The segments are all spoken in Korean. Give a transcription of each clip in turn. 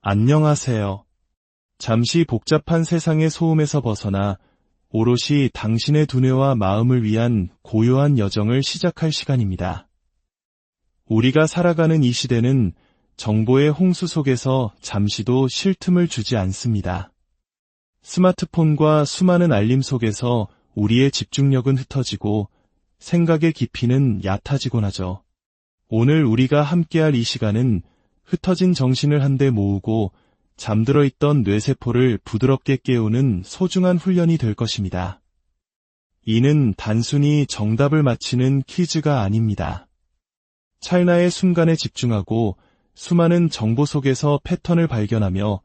안녕하세요. 잠시 복잡한 세상의 소음에서 벗어나 오롯이 당신의 두뇌와 마음을 위한 고요한 여정을 시작할 시간입니다. 우리가 살아가는 이 시대는 정보의 홍수 속에서 잠시도 쉴 틈을 주지 않습니다. 스마트폰과 수많은 알림 속에서 우리의 집중력은 흩어지고 생각의 깊이는 얕아지곤 하죠. 오늘 우리가 함께할 이 시간은 흩어진 정신을 한데 모으고 잠들어 있던 뇌세포를 부드럽게 깨우는 소중한 훈련이 될 것입니다. 이는 단순히 정답을 맞히는 퀴즈가 아닙니다. 찰나의 순간에 집중하고 수많은 정보 속에서 패턴을 발견하며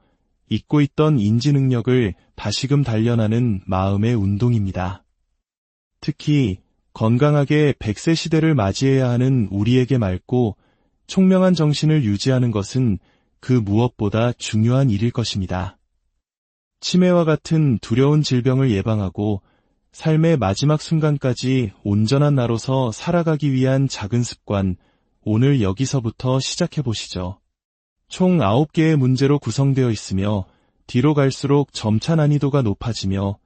잊고 있던 인지 능력을 다시금 단련하는 마음의 운동입니다. 특히 건강하게 100세 시대를 맞이해야 하는 우리에게 맑고 총명한 정신을 유지하는 것은 그 무엇보다 중요한 일일 것입니다. 치매와 같은 두려운 질병을 예방하고 삶의 마지막 순간까지 온전한 나로서 살아가기 위한 작은 습관, 오늘 여기서부터 시작해보시죠. 총 9개의 문제로 구성되어 있으며 뒤로 갈수록 점차 난이도가 높아지며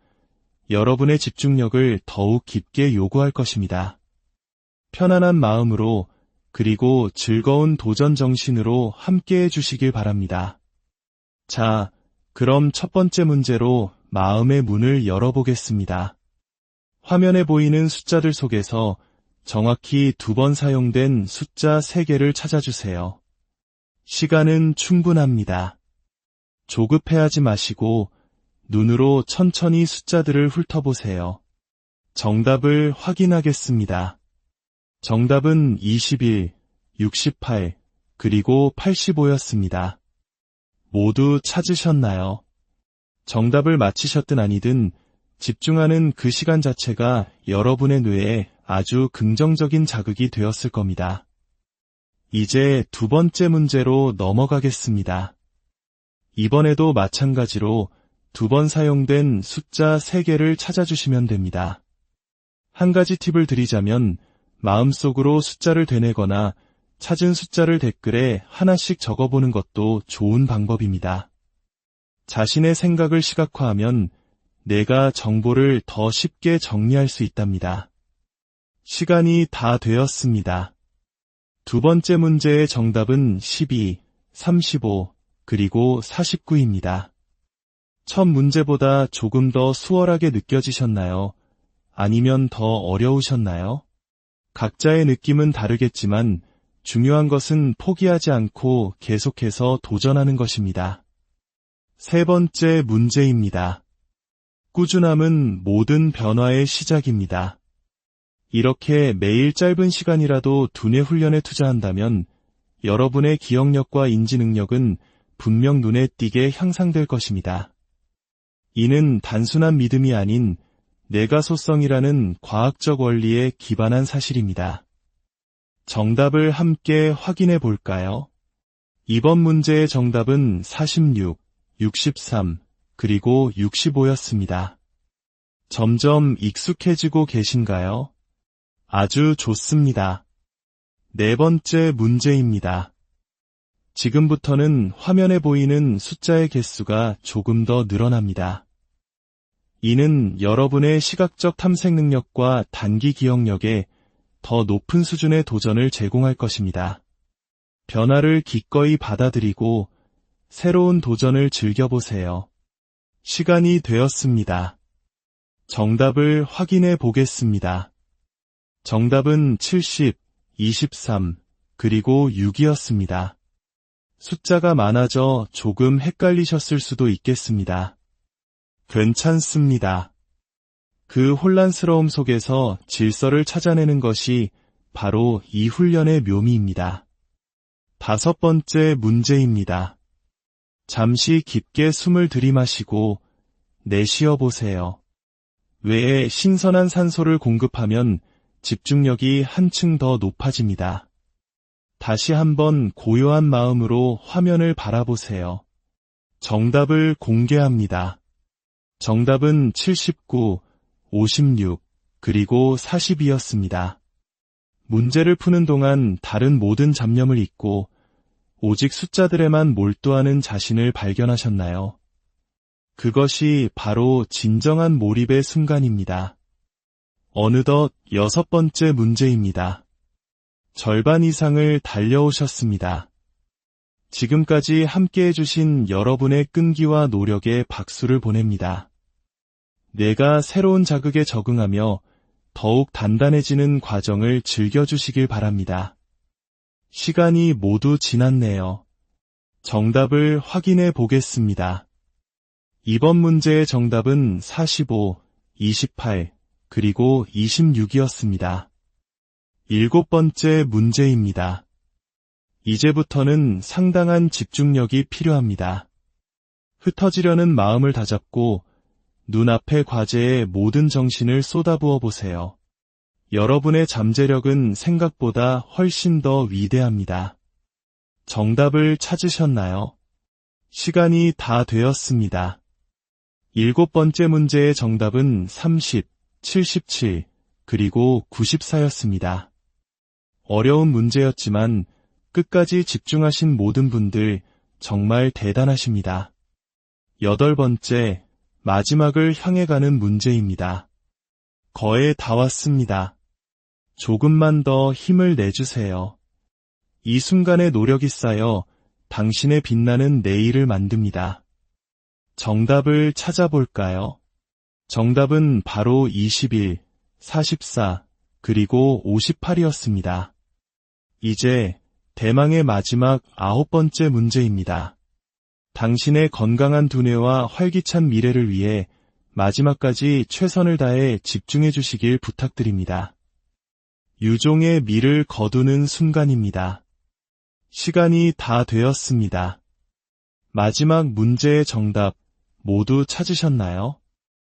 여러분의 집중력을 더욱 깊게 요구할 것입니다. 편안한 마음으로 그리고 즐거운 도전 정신으로 함께해 주시길 바랍니다. 자, 그럼 첫 번째 문제로 마음의 문을 열어보겠습니다. 화면에 보이는 숫자들 속에서 정확히 2번 사용된 숫자 3개를 찾아주세요. 시간은 충분합니다. 조급해하지 마시고 눈으로 천천히 숫자들을 훑어보세요. 정답을 확인하겠습니다. 정답은 21, 68, 그리고 85였습니다. 모두 찾으셨나요? 정답을 맞히셨든 아니든 집중하는 그 시간 자체가 여러분의 뇌에 아주 긍정적인 자극이 되었을 겁니다. 이제 2번째 문제로 넘어가겠습니다. 이번에도 마찬가지로 2번 사용된 숫자 3개를 찾아주시면 됩니다. 한 가지 팁을 드리자면 마음속으로 숫자를 되뇌거나 찾은 숫자를 댓글에 하나씩 적어보는 것도 좋은 방법입니다. 자신의 생각을 시각화하면 내가 정보를 더 쉽게 정리할 수 있답니다. 시간이 다 되었습니다. 2번째 문제의 정답은 12, 35, 그리고 49입니다. 첫 문제보다 조금 더 수월하게 느껴지셨나요? 아니면 더 어려우셨나요? 각자의 느낌은 다르겠지만 중요한 것은 포기하지 않고 계속해서 도전하는 것입니다. 세 번째 문제입니다. 꾸준함은 모든 변화의 시작입니다. 이렇게 매일 짧은 시간이라도 두뇌 훈련에 투자한다면 여러분의 기억력과 인지 능력은 분명 눈에 띄게 향상될 것입니다. 이는 단순한 믿음이 아닌 뇌가소성이라는 과학적 원리에 기반한 사실입니다. 정답을 함께 확인해 볼까요? 이번 문제의 정답은 46, 63, 그리고 65였습니다. 점점 익숙해지고 계신가요? 아주 좋습니다. 네 번째 문제입니다. 지금부터는 화면에 보이는 숫자의 개수가 조금 더 늘어납니다. 이는 여러분의 시각적 탐색 능력과 단기 기억력에 더 높은 수준의 도전을 제공할 것입니다. 변화를 기꺼이 받아들이고 새로운 도전을 즐겨보세요. 시간이 되었습니다. 정답을 확인해 보겠습니다. 정답은 70, 23, 그리고 6이었습니다. 숫자가 많아져 조금 헷갈리셨을 수도 있겠습니다. 괜찮습니다. 그 혼란스러움 속에서 질서를 찾아내는 것이 바로 이 훈련의 묘미입니다. 5번째 문제입니다. 잠시 깊게 숨을 들이마시고 내쉬어 보세요. 뇌에 신선한 산소를 공급하면 집중력이 한층 더 높아집니다. 다시 한번 고요한 마음으로 화면을 바라보세요. 정답을 공개합니다. 정답은 79, 56, 그리고 40이었습니다. 문제를 푸는 동안 다른 모든 잡념을 잊고 오직 숫자들에만 몰두하는 자신을 발견하셨나요? 그것이 바로 진정한 몰입의 순간입니다. 어느덧 6번째 문제입니다. 절반 이상을 달려오셨습니다. 지금까지 함께 해주신 여러분의 끈기와 노력에 박수를 보냅니다. 내가 새로운 자극에 적응하며 더욱 단단해지는 과정을 즐겨주시길 바랍니다. 시간이 모두 지났네요. 정답을 확인해 보겠습니다. 이번 문제의 정답은 45, 28, 그리고 26이었습니다. 7번째 문제입니다. 이제부터는 상당한 집중력이 필요합니다. 흩어지려는 마음을 다잡고 눈앞의 과제에 모든 정신을 쏟아부어 보세요. 여러분의 잠재력은 생각보다 훨씬 더 위대합니다. 정답을 찾으셨나요? 시간이 다 되었습니다. 7번째 문제의 정답은 30, 77, 그리고 94였습니다. 어려운 문제였지만 끝까지 집중하신 모든 분들 정말 대단하십니다. 8번째, 마지막을 향해 가는 문제입니다. 거의 다 왔습니다. 조금만 더 힘을 내주세요. 이 순간의 노력이 쌓여 당신의 빛나는 내일을 만듭니다. 정답을 찾아볼까요? 정답은 바로 21, 44, 그리고 58이었습니다. 이제 대망의 마지막 9번째 문제입니다. 당신의 건강한 두뇌와 활기찬 미래를 위해 마지막까지 최선을 다해 집중해 주시길 부탁드립니다. 유종의 미를 거두는 순간입니다. 시간이 다 되었습니다. 마지막 문제의 정답 모두 찾으셨나요?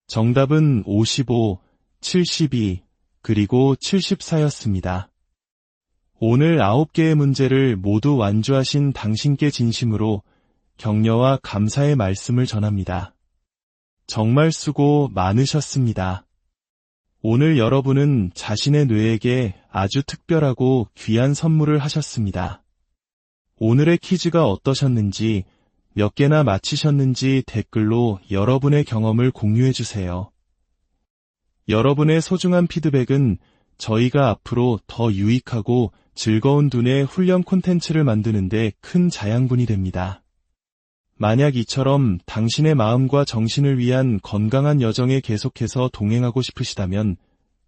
정답은 55, 72, 그리고 74였습니다. 오늘 9개의 문제를 모두 완주하신 당신께 진심으로 격려와 감사의 말씀을 전합니다. 정말 수고 많으셨습니다. 오늘 여러분은 자신의 뇌에게 아주 특별하고 귀한 선물을 하셨습니다. 오늘의 퀴즈가 어떠셨는지, 몇 개나 맞히셨는지 댓글로 여러분의 경험을 공유해주세요. 여러분의 소중한 피드백은 저희가 앞으로 더 유익하고 즐거운 두뇌 훈련 콘텐츠를 만드는 데 큰 자양분이 됩니다. 만약 이처럼 당신의 마음과 정신을 위한 건강한 여정에 계속해서 동행하고 싶으시다면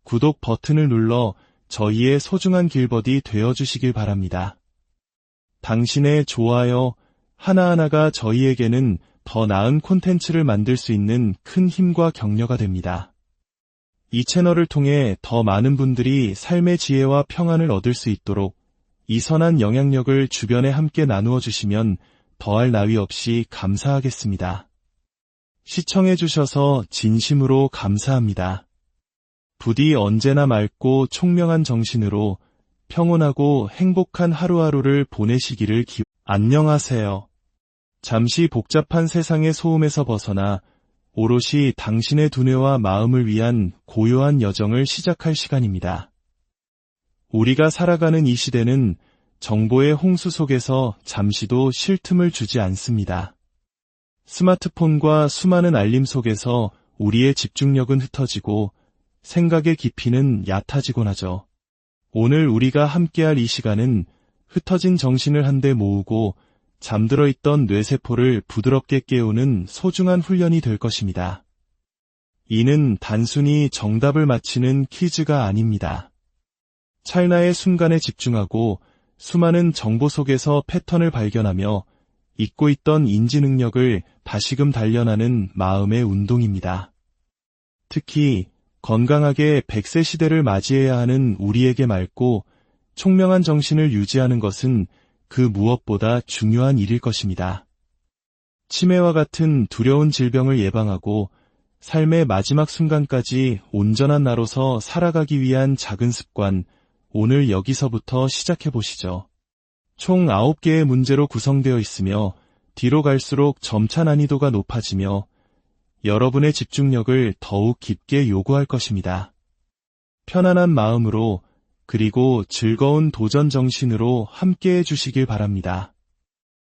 구독 버튼을 눌러 저희의 소중한 길버디 되어주시길 바랍니다. 당신의 좋아요 하나하나가 저희에게는 더 나은 콘텐츠를 만들 수 있는 큰 힘과 격려가 됩니다. 이 채널을 통해 더 많은 분들이 삶의 지혜와 평안을 얻을 수 있도록 이 선한 영향력을 주변에 함께 나누어 주시면 더할 나위 없이 감사하겠습니다. 시청해주셔서 진심으로 감사합니다. 부디 언제나 맑고 총명한 정신으로 평온하고 행복한 하루하루를 보내시기를 안녕하세요. 잠시 복잡한 세상의 소음에서 벗어나 오롯이 당신의 두뇌와 마음을 위한 고요한 여정을 시작할 시간입니다. 우리가 살아가는 이 시대는 정보의 홍수 속에서 잠시도 쉴 틈을 주지 않습니다. 스마트폰과 수많은 알림 속에서 우리의 집중력은 흩어지고 생각의 깊이는 얕아지곤 하죠. 오늘 우리가 함께할 이 시간은 흩어진 정신을 한데 모으고 잠들어 있던 뇌세포를 부드럽게 깨우는 소중한 훈련이 될 것입니다. 이는 단순히 정답을 맞히는 퀴즈가 아닙니다. 찰나의 순간에 집중하고 수많은 정보 속에서 패턴을 발견하며 잊고 있던 인지 능력을 다시금 단련하는 마음의 운동입니다. 특히 건강하게 100세 시대를 맞이해야 하는 우리에게 맑고 총명한 정신을 유지하는 것은 그 무엇보다 중요한 일일 것입니다. 치매와 같은 두려운 질병을 예방하고 삶의 마지막 순간까지 온전한 나로서 살아가기 위한 작은 습관, 오늘 여기서부터 시작해보시죠. 총 9개의 문제로 구성되어 있으며 뒤로 갈수록 점차 난이도가 높아지며 여러분의 집중력을 더욱 깊게 요구할 것입니다. 편안한 마음으로 그리고 즐거운 도전 정신으로 함께해 주시길 바랍니다.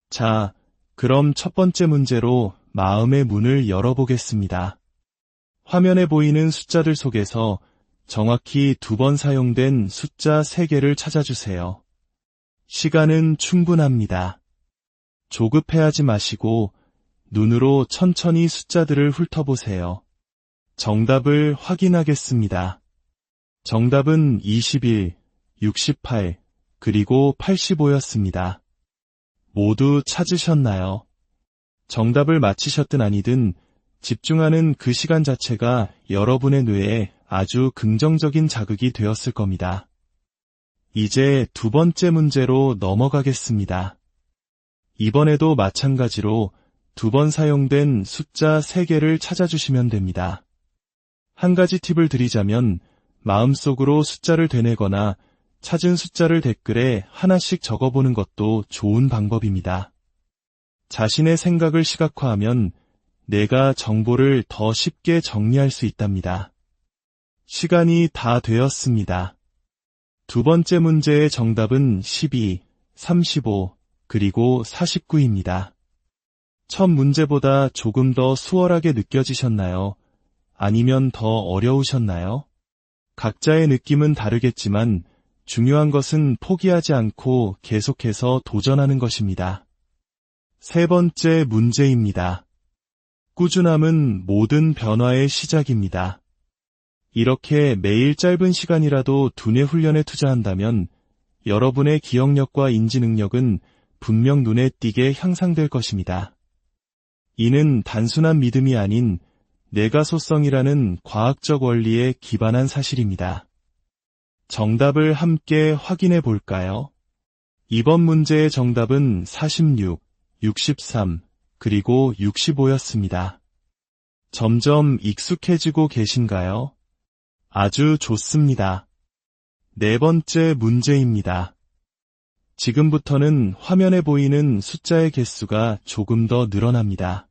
자, 그럼 첫 번째 문제로 마음의 문을 열어보겠습니다. 화면에 보이는 숫자들 속에서 정확히 2번 사용된 숫자 3개를 찾아주세요. 시간은 충분합니다. 조급해하지 마시고 눈으로 천천히 숫자들을 훑어보세요. 정답을 확인하겠습니다. 정답은 21, 68, 그리고 85였습니다. 모두 찾으셨나요? 정답을 맞히셨든 아니든 집중하는 그 시간 자체가 여러분의 뇌에 아주 긍정적인 자극이 되었을 겁니다. 이제 2번째 문제로 넘어가겠습니다. 이번에도 마찬가지로 2번 사용된 숫자 3개를 찾아주시면 됩니다. 한 가지 팁을 드리자면 마음속으로 숫자를 되뇌거나 찾은 숫자를 댓글에 하나씩 적어보는 것도 좋은 방법입니다. 자신의 생각을 시각화하면 내가 정보를 더 쉽게 정리할 수 있답니다. 시간이 다 되었습니다. 2번째 문제의 정답은 12, 35, 그리고 49입니다. 첫 문제보다 조금 더 수월하게 느껴지셨나요? 아니면 더 어려우셨나요? 각자의 느낌은 다르겠지만 중요한 것은 포기하지 않고 계속해서 도전하는 것입니다. 세 번째 문제입니다. 꾸준함은 모든 변화의 시작입니다. 이렇게 매일 짧은 시간이라도 두뇌 훈련에 투자한다면 여러분의 기억력과 인지 능력은 분명 눈에 띄게 향상될 것입니다. 이는 단순한 믿음이 아닌 뇌가소성이라는 과학적 원리에 기반한 사실입니다. 정답을 함께 확인해 볼까요? 이번 문제의 정답은 46, 63, 그리고 65였습니다. 점점 익숙해지고 계신가요? 아주 좋습니다. 네 번째 문제입니다. 지금부터는 화면에 보이는 숫자의 개수가 조금 더 늘어납니다.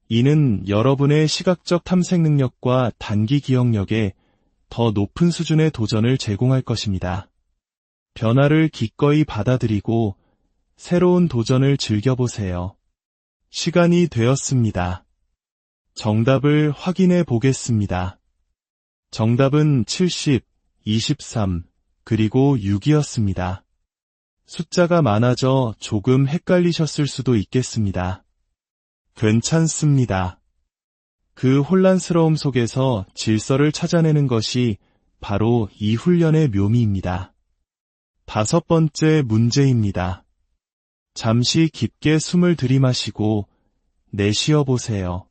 이는 여러분의 시각적 탐색 능력과 단기 기억력에 더 높은 수준의 도전을 제공할 것입니다. 변화를 기꺼이 받아들이고 새로운 도전을 즐겨보세요. 시간이 되었습니다. 정답을 확인해 보겠습니다. 정답은 70, 23, 그리고 6이었습니다. 숫자가 많아져 조금 헷갈리셨을 수도 있겠습니다. 괜찮습니다. 그 혼란스러움 속에서 질서를 찾아내는 것이 바로 이 훈련의 묘미입니다. 5번째 문제입니다. 잠시 깊게 숨을 들이마시고 내쉬어 보세요.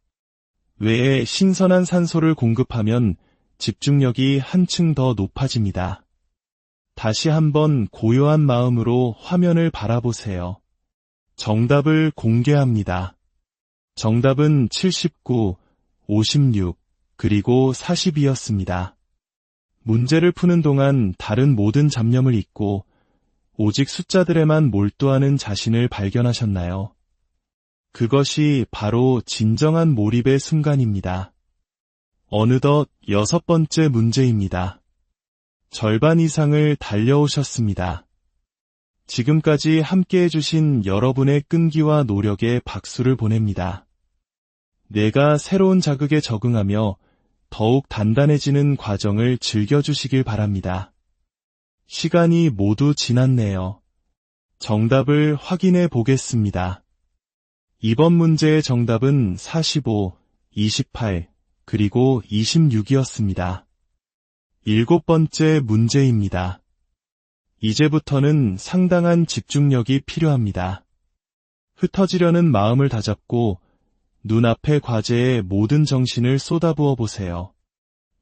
뇌에 신선한 산소를 공급하면 집중력이 한층 더 높아집니다. 다시 한번 고요한 마음으로 화면을 바라보세요. 정답을 공개합니다. 정답은 79, 56, 그리고 42였습니다. 문제를 푸는 동안 다른 모든 잡념을 잊고 오직 숫자들에만 몰두하는 자신을 발견하셨나요? 그것이 바로 진정한 몰입의 순간입니다. 어느덧 6번째 문제입니다. 절반 이상을 달려오셨습니다. 지금까지 함께 해주신 여러분의 끈기와 노력에 박수를 보냅니다. 뇌가 새로운 자극에 적응하며 더욱 단단해지는 과정을 즐겨주시길 바랍니다. 시간이 모두 지났네요. 정답을 확인해 보겠습니다. 이번 문제의 정답은 45, 28, 그리고 26이었습니다. 7번째 문제입니다. 이제부터는 상당한 집중력이 필요합니다. 흩어지려는 마음을 다잡고 눈앞의 과제에 모든 정신을 쏟아부어 보세요.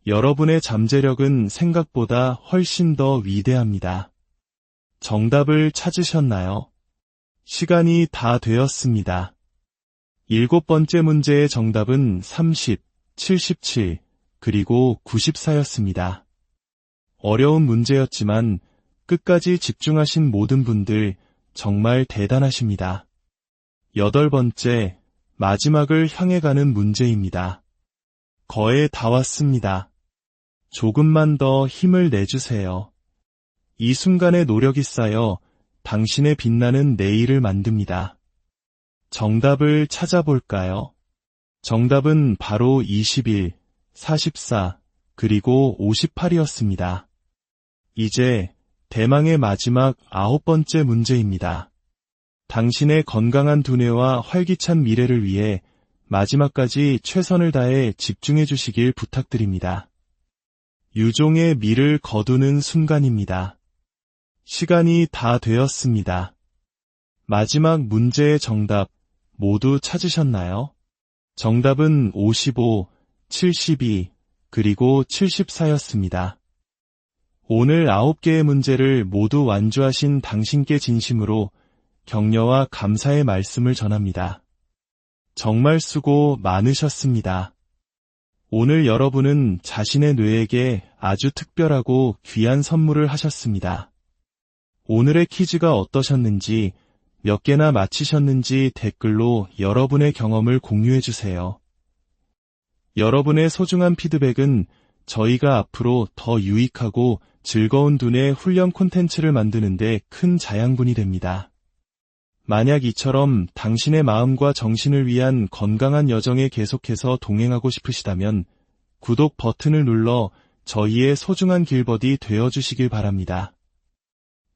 여러분의 잠재력은 생각보다 훨씬 더 위대합니다. 정답을 찾으셨나요? 시간이 다 되었습니다. 7번째 문제의 정답은 30, 77, 그리고 94였습니다. 어려운 문제였지만 끝까지 집중하신 모든 분들 정말 대단하십니다. 8번째, 마지막을 향해 가는 문제입니다. 거의 다 왔습니다. 조금만 더 힘을 내주세요. 이 순간의 노력이 쌓여 당신의 빛나는 내일을 만듭니다. 정답을 찾아볼까요? 정답은 바로 21, 44, 그리고 58이었습니다. 이제 대망의 마지막 9번째 문제입니다. 당신의 건강한 두뇌와 활기찬 미래를 위해 마지막까지 최선을 다해 집중해 주시길 부탁드립니다. 유종의 미를 거두는 순간입니다. 시간이 다 되었습니다. 마지막 문제의 정답 모두 찾으셨나요? 정답은 55, 72, 그리고 74였습니다. 오늘 9개의 문제를 모두 완주하신 당신께 진심으로 격려와 감사의 말씀을 전합니다. 정말 수고 많으셨습니다. 오늘 여러분은 자신의 뇌에게 아주 특별하고 귀한 선물을 하셨습니다. 오늘의 퀴즈가 어떠셨는지, 몇 개나 맞히셨는지 댓글로 여러분의 경험을 공유해 주세요. 여러분의 소중한 피드백은 저희가 앞으로 더 유익하고 즐거운 두뇌 훈련 콘텐츠를 만드는 데 큰 자양분이 됩니다. 만약 이처럼 당신의 마음과 정신을 위한 건강한 여정에 계속해서 동행하고 싶으시다면 구독 버튼을 눌러 저희의 소중한 길버디 되어주시길 바랍니다.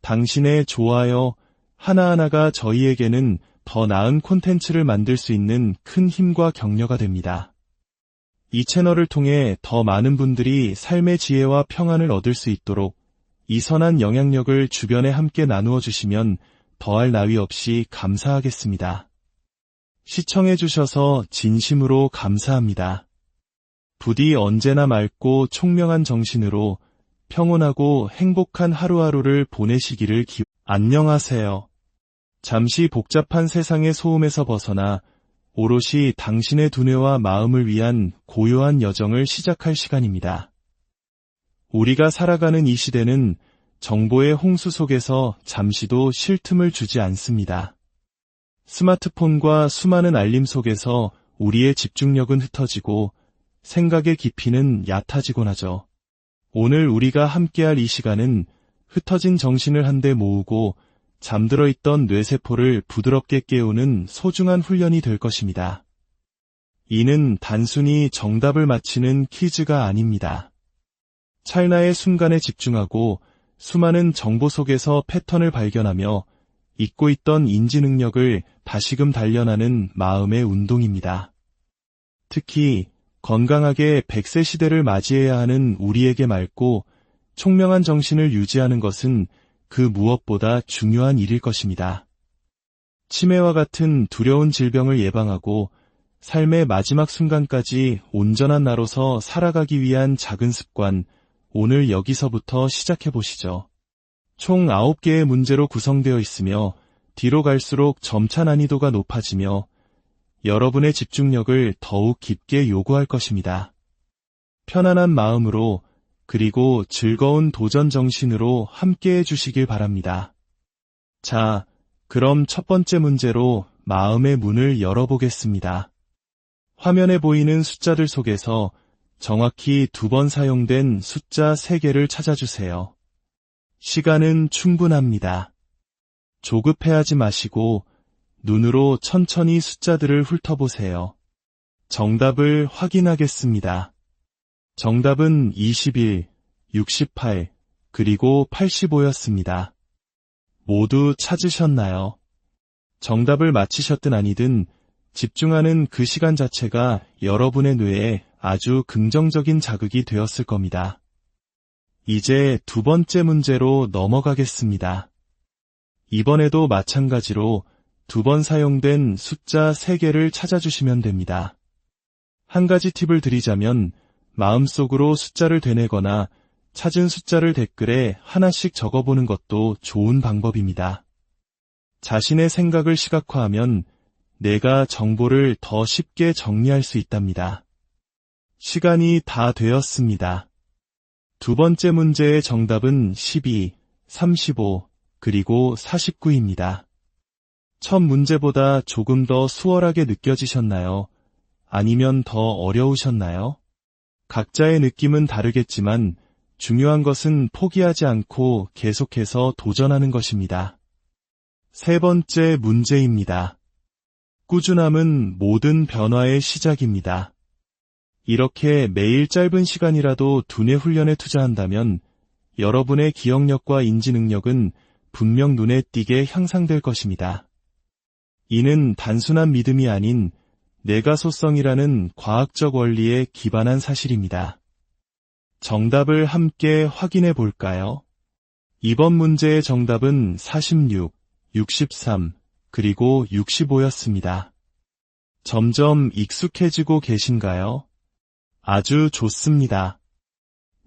당신의 좋아요 하나하나가 저희에게는 더 나은 콘텐츠를 만들 수 있는 큰 힘과 격려가 됩니다. 이 채널을 통해 더 많은 분들이 삶의 지혜와 평안을 얻을 수 있도록 이 선한 영향력을 주변에 함께 나누어 주시면 더할 나위 없이 감사하겠습니다. 시청해 주셔서 진심으로 감사합니다. 부디 언제나 맑고 총명한 정신으로 평온하고 행복한 하루하루를 보내시기를 안녕하세요. 잠시 복잡한 세상의 소음에서 벗어나 오롯이 당신의 두뇌와 마음을 위한 고요한 여정을 시작할 시간입니다. 우리가 살아가는 이 시대는 정보의 홍수 속에서 잠시도 쉴 틈을 주지 않습니다. 스마트폰과 수많은 알림 속에서 우리의 집중력은 흩어지고 생각의 깊이는 얕아지곤 하죠. 오늘 우리가 함께할 이 시간은 흩어진 정신을 한데 모으고 잠들어 있던 뇌세포를 부드럽게 깨우는 소중한 훈련이 될 것입니다. 이는 단순히 정답을 맞히는 퀴즈가 아닙니다. 찰나의 순간에 집중하고 수많은 정보 속에서 패턴을 발견하며 잊고 있던 인지 능력을 다시금 단련하는 마음의 운동입니다. 특히 건강하게 100세 시대를 맞이해야 하는 우리에게 맑고 총명한 정신을 유지하는 것은 그 무엇보다 중요한 일일 것입니다. 치매와 같은 두려운 질병을 예방하고 삶의 마지막 순간까지 온전한 나로서 살아가기 위한 작은 습관, 오늘 여기서부터 시작해 보시죠. 총 9개의 문제로 구성되어 있으며 뒤로 갈수록 점차 난이도가 높아지며 여러분의 집중력을 더욱 깊게 요구할 것입니다. 편안한 마음으로 그리고 즐거운 도전 정신으로 함께해 주시길 바랍니다. 자, 그럼 첫 번째 문제로 마음의 문을 열어보겠습니다. 화면에 보이는 숫자들 속에서 정확히 2번 사용된 숫자 3개를 찾아주세요. 시간은 충분합니다. 조급해하지 마시고 눈으로 천천히 숫자들을 훑어보세요. 정답을 확인하겠습니다. 정답은 21, 68, 그리고 85였습니다. 모두 찾으셨나요? 정답을 맞히셨든 아니든 집중하는 그 시간 자체가 여러분의 뇌에 아주 긍정적인 자극이 되었을 겁니다. 이제 2번째 문제로 넘어가겠습니다. 이번에도 마찬가지로 2번 사용된 숫자 3개를 찾아주시면 됩니다. 한 가지 팁을 드리자면 마음속으로 숫자를 되뇌거나 찾은 숫자를 댓글에 하나씩 적어보는 것도 좋은 방법입니다. 자신의 생각을 시각화하면 내가 정보를 더 쉽게 정리할 수 있답니다. 시간이 다 되었습니다. 2번째 문제의 정답은 12, 35, 그리고 49입니다. 첫 문제보다 조금 더 수월하게 느껴지셨나요? 아니면 더 어려우셨나요? 각자의 느낌은 다르겠지만 중요한 것은 포기하지 않고 계속해서 도전하는 것입니다. 세 번째 문제입니다. 꾸준함은 모든 변화의 시작입니다. 이렇게 매일 짧은 시간이라도 두뇌 훈련에 투자한다면 여러분의 기억력과 인지 능력은 분명 눈에 띄게 향상될 것입니다. 이는 단순한 믿음이 아닌 뇌가소성이라는 과학적 원리에 기반한 사실입니다. 정답을 함께 확인해 볼까요? 이번 문제의 정답은 46, 63, 그리고 65였습니다. 점점 익숙해지고 계신가요? 아주 좋습니다.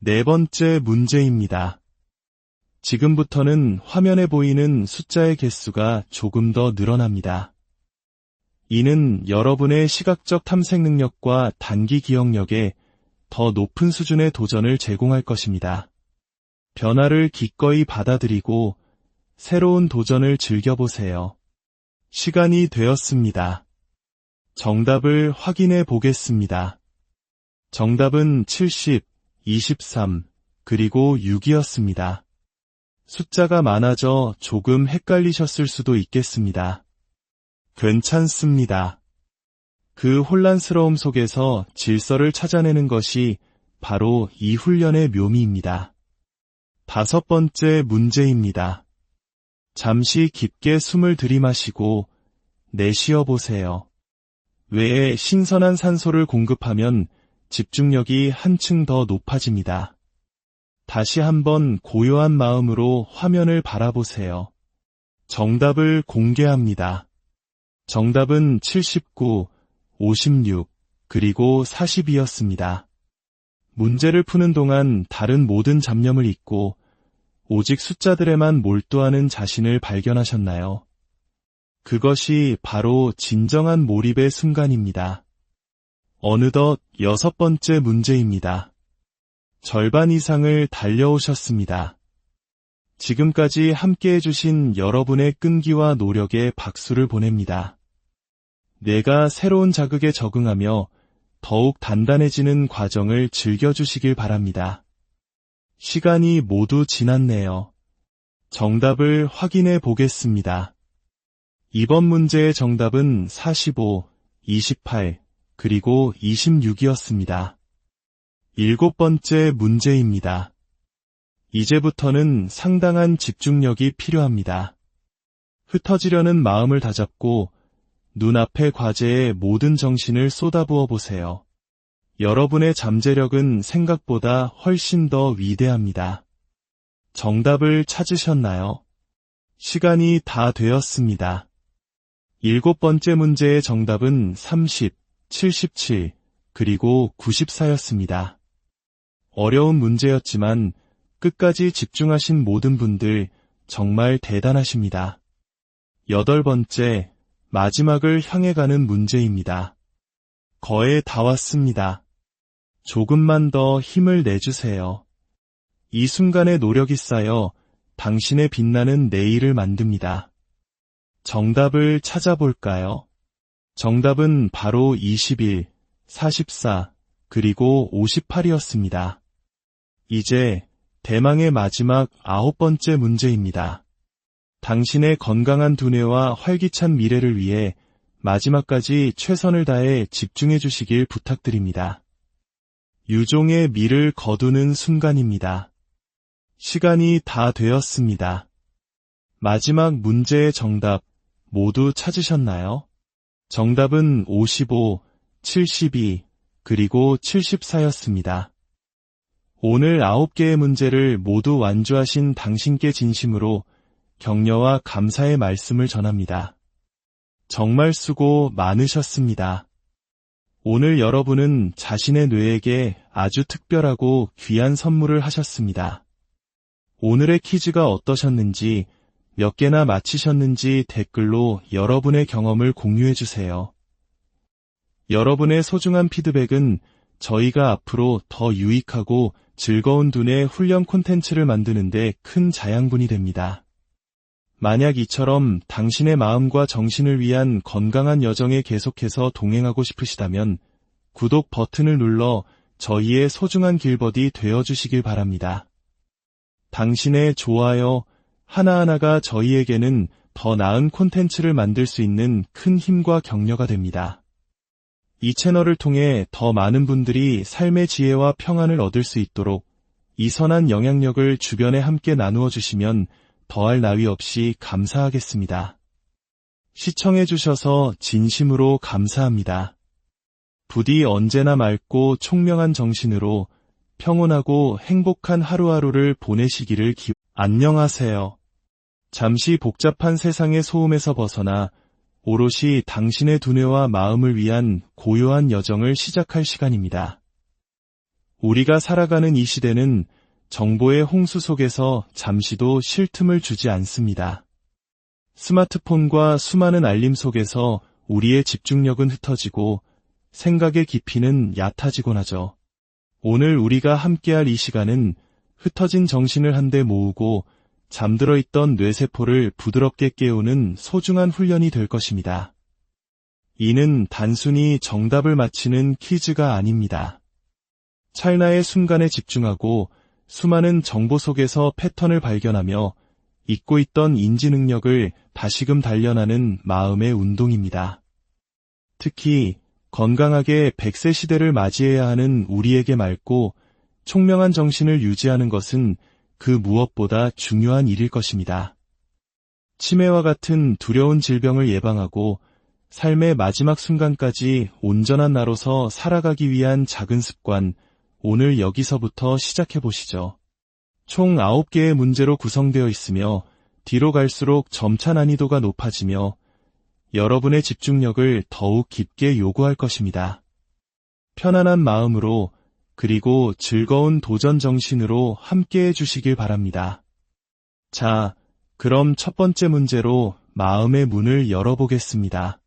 네 번째 문제입니다. 지금부터는 화면에 보이는 숫자의 개수가 조금 더 늘어납니다. 이는 여러분의 시각적 탐색 능력과 단기 기억력에 더 높은 수준의 도전을 제공할 것입니다. 변화를 기꺼이 받아들이고 새로운 도전을 즐겨보세요. 시간이 되었습니다. 정답을 확인해 보겠습니다. 정답은 70, 23, 그리고 6이었습니다. 숫자가 많아져 조금 헷갈리셨을 수도 있겠습니다. 괜찮습니다. 그 혼란스러움 속에서 질서를 찾아내는 것이 바로 이 훈련의 묘미입니다. 다섯 번째 문제입니다. 잠시 깊게 숨을 들이마시고 내쉬어 보세요. 뇌에 신선한 산소를 공급하면 집중력이 한층 더 높아집니다. 다시 한번 고요한 마음으로 화면을 바라보세요. 정답을 공개합니다. 정답은 79, 56, 그리고 40이었습니다. 문제를 푸는 동안 다른 모든 잡념을 잊고 오직 숫자들에만 몰두하는 자신을 발견하셨나요? 그것이 바로 진정한 몰입의 순간입니다. 어느덧 여섯 번째 문제입니다. 절반 이상을 달려오셨습니다. 지금까지 함께해 주신 여러분의 끈기와 노력에 박수를 보냅니다. 뇌가 새로운 자극에 적응하며 더욱 단단해지는 과정을 즐겨주시길 바랍니다. 시간이 모두 지났네요. 정답을 확인해 보겠습니다. 이번 문제의 정답은 45, 28, 그리고 26이었습니다. 일곱 번째 문제입니다. 이제부터는 상당한 집중력이 필요합니다. 흩어지려는 마음을 다잡고 눈앞의 과제에 모든 정신을 쏟아부어 보세요. 여러분의 잠재력은 생각보다 훨씬 더 위대합니다. 정답을 찾으셨나요? 시간이 다 되었습니다. 일곱 번째 문제의 정답은 30, 77, 그리고 94였습니다. 어려운 문제였지만 끝까지 집중하신 모든 분들 정말 대단하십니다. 여덟 번째, 마지막을 향해 가는 문제입니다. 거의 다 왔습니다. 조금만 더 힘을 내주세요. 이 순간의 노력이 쌓여 당신의 빛나는 내일을 만듭니다. 정답을 찾아볼까요? 정답은 바로 21, 44, 그리고 58이었습니다. 이제 대망의 마지막 아홉 번째 문제입니다. 당신의 건강한 두뇌와 활기찬 미래를 위해 마지막까지 최선을 다해 집중해 주시길 부탁드립니다. 유종의 미를 거두는 순간입니다. 시간이 다 되었습니다. 마지막 문제의 정답 모두 찾으셨나요? 정답은 55, 72, 그리고 74였습니다. 오늘 9개의 문제를 모두 완주하신 당신께 진심으로 격려와 감사의 말씀을 전합니다. 정말 수고 많으셨습니다. 오늘 여러분은 자신의 뇌에게 아주 특별하고 귀한 선물을 하셨습니다. 오늘의 퀴즈가 어떠셨는지, 몇 개나 맞히셨는지 댓글로 여러분의 경험을 공유해 주세요. 여러분의 소중한 피드백은 저희가 앞으로 더 유익하고 즐거운 두뇌 훈련 콘텐츠를 만드는 데 큰 자양분이 됩니다. 만약 이처럼 당신의 마음과 정신을 위한 건강한 여정에 계속해서 동행하고 싶으시다면 구독 버튼을 눌러 저희의 소중한 길버디 되어주시길 바랍니다. 당신의 좋아요 하나하나가 저희에게는 더 나은 콘텐츠를 만들 수 있는 큰 힘과 격려가 됩니다. 이 채널을 통해 더 많은 분들이 삶의 지혜와 평안을 얻을 수 있도록 이 선한 영향력을 주변에 함께 나누어 주시면 더할 나위 없이 감사하겠습니다. 시청해 주셔서 진심으로 감사합니다. 부디 언제나 맑고 총명한 정신으로 평온하고 행복한 하루하루를 보내시기를 안녕하세요. 잠시 복잡한 세상의 소음에서 벗어나 오롯이 당신의 두뇌와 마음을 위한 고요한 여정을 시작할 시간입니다. 우리가 살아가는 이 시대는 정보의 홍수 속에서 잠시도 쉴 틈을 주지 않습니다. 스마트폰과 수많은 알림 속에서 우리의 집중력은 흩어지고 생각의 깊이는 얕아지곤 하죠. 오늘 우리가 함께할 이 시간은 흩어진 정신을 한데 모으고 잠들어 있던 뇌세포를 부드럽게 깨우는 소중한 훈련이 될 것입니다. 이는 단순히 정답을 맞히는 퀴즈가 아닙니다. 찰나의 순간에 집중하고 수많은 정보 속에서 패턴을 발견하며 잊고 있던 인지 능력을 다시금 단련하는 마음의 운동입니다. 특히 건강하게 100세 시대를 맞이해야 하는 우리에게 맑고 총명한 정신을 유지하는 것은 그 무엇보다 중요한 일일 것입니다. 치매와 같은 두려운 질병을 예방하고 삶의 마지막 순간까지 온전한 나로서 살아가기 위한 작은 습관, 오늘 여기서부터 시작해 보시죠. 총 9개의 문제로 구성되어 있으며 뒤로 갈수록 점차 난이도가 높아지며 여러분의 집중력을 더욱 깊게 요구할 것입니다. 편안한 마음으로 그리고 즐거운 도전 정신으로 함께해 주시길 바랍니다. 자, 그럼 첫 번째 문제로 마음의 문을 열어보겠습니다.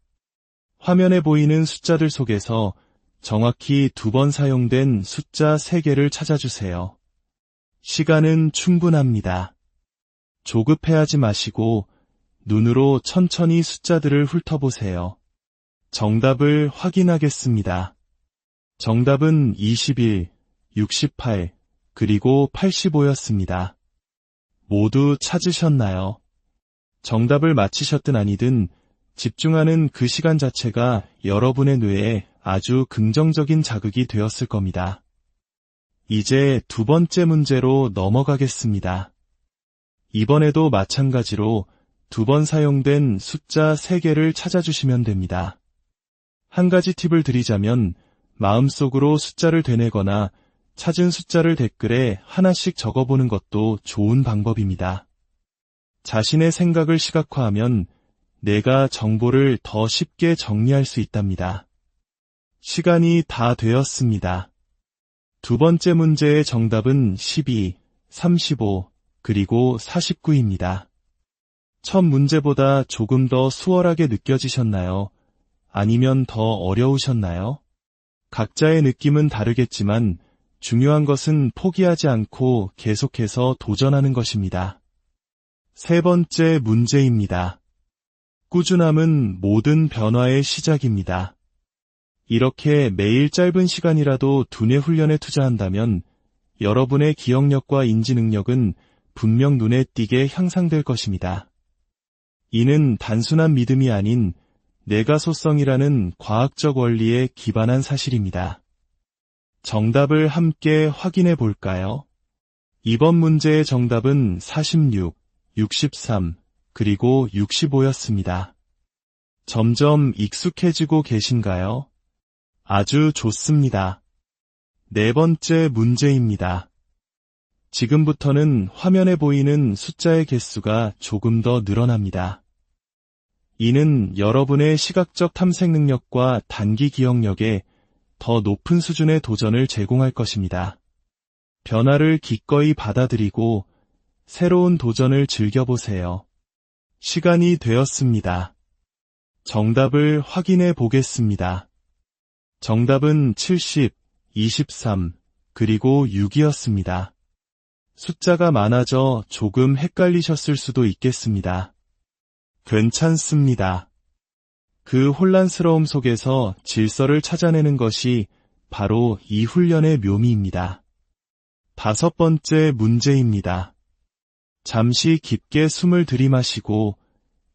화면에 보이는 숫자들 속에서 정확히 2번 사용된 숫자 3개를 찾아주세요. 시간은 충분합니다. 조급해하지 마시고 눈으로 천천히 숫자들을 훑어보세요. 정답을 확인하겠습니다. 정답은 21, 68, 그리고 85였습니다. 모두 찾으셨나요? 정답을 맞히셨든 아니든 집중하는 그 시간 자체가 여러분의 뇌에 아주 긍정적인 자극이 되었을 겁니다. 이제 2번째 문제로 넘어가겠습니다. 이번에도 마찬가지로 2번 사용된 숫자 3개를 찾아주시면 됩니다. 한 가지 팁을 드리자면 마음속으로 숫자를 되뇌거나 찾은 숫자를 댓글에 하나씩 적어보는 것도 좋은 방법입니다. 자신의 생각을 시각화하면 내가 정보를 더 쉽게 정리할 수 있답니다. 시간이 다 되었습니다. 2번째 문제의 정답은 12, 35, 그리고 49입니다. 첫 문제보다 조금 더 수월하게 느껴지셨나요? 아니면 더 어려우셨나요? 각자의 느낌은 다르겠지만 중요한 것은 포기하지 않고 계속해서 도전하는 것입니다. 세 번째 문제입니다. 꾸준함은 모든 변화의 시작입니다. 이렇게 매일 짧은 시간이라도 두뇌 훈련에 투자한다면 여러분의 기억력과 인지 능력은 분명 눈에 띄게 향상될 것입니다. 이는 단순한 믿음이 아닌 내가소성이라는 과학적 원리에 기반한 사실입니다. 정답을 함께 확인해 볼까요? 이번 문제의 정답은 46, 63, 그리고 65였습니다. 점점 익숙해지고 계신가요? 아주 좋습니다. 네 번째 문제입니다. 지금부터는 화면에 보이는 숫자의 개수가 조금 더 늘어납니다. 이는 여러분의 시각적 탐색 능력과 단기 기억력에 더 높은 수준의 도전을 제공할 것입니다. 변화를 기꺼이 받아들이고 새로운 도전을 즐겨보세요. 시간이 되었습니다. 정답을 확인해 보겠습니다. 정답은 70, 23, 그리고 6이었습니다. 숫자가 많아져 조금 헷갈리셨을 수도 있겠습니다. 괜찮습니다. 그 혼란스러움 속에서 질서를 찾아내는 것이 바로 이 훈련의 묘미입니다. 다섯 번째 문제입니다. 잠시 깊게 숨을 들이마시고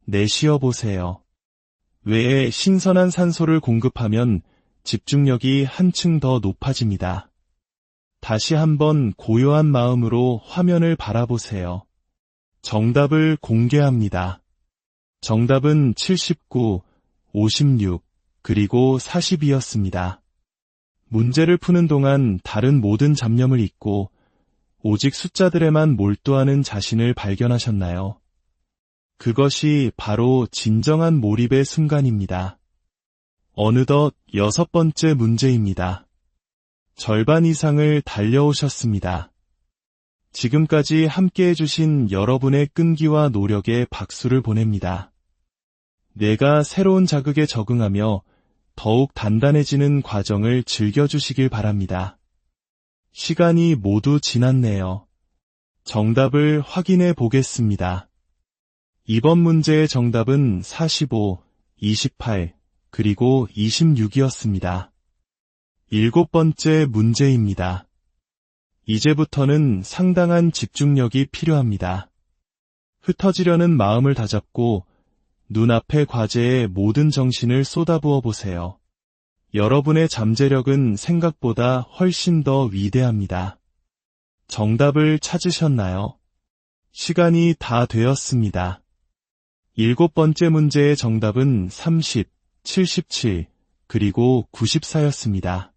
내쉬어 보세요. 뇌에 신선한 산소를 공급하면 집중력이 한층 더 높아집니다. 다시 한번 고요한 마음으로 화면을 바라보세요. 정답을 공개합니다. 정답은 79, 56, 그리고 40이었습니다. 문제를 푸는 동안 다른 모든 잡념을 잊고 오직 숫자들에만 몰두하는 자신을 발견하셨나요? 그것이 바로 진정한 몰입의 순간입니다. 어느덧 6번째 문제입니다. 절반 이상을 달려오셨습니다. 지금까지 함께 해주신 여러분의 끈기와 노력에 박수를 보냅니다. 뇌가 새로운 자극에 적응하며 더욱 단단해지는 과정을 즐겨주시길 바랍니다. 시간이 모두 지났네요. 정답을 확인해 보겠습니다. 이번 문제의 정답은 45, 28, 그리고 26이었습니다. 7번째 문제입니다. 이제부터는 상당한 집중력이 필요합니다. 흩어지려는 마음을 다잡고 눈앞의 과제에 모든 정신을 쏟아부어 보세요. 여러분의 잠재력은 생각보다 훨씬 더 위대합니다. 정답을 찾으셨나요? 시간이 다 되었습니다. 7번째 문제의 정답은 30, 77, 그리고 94였습니다.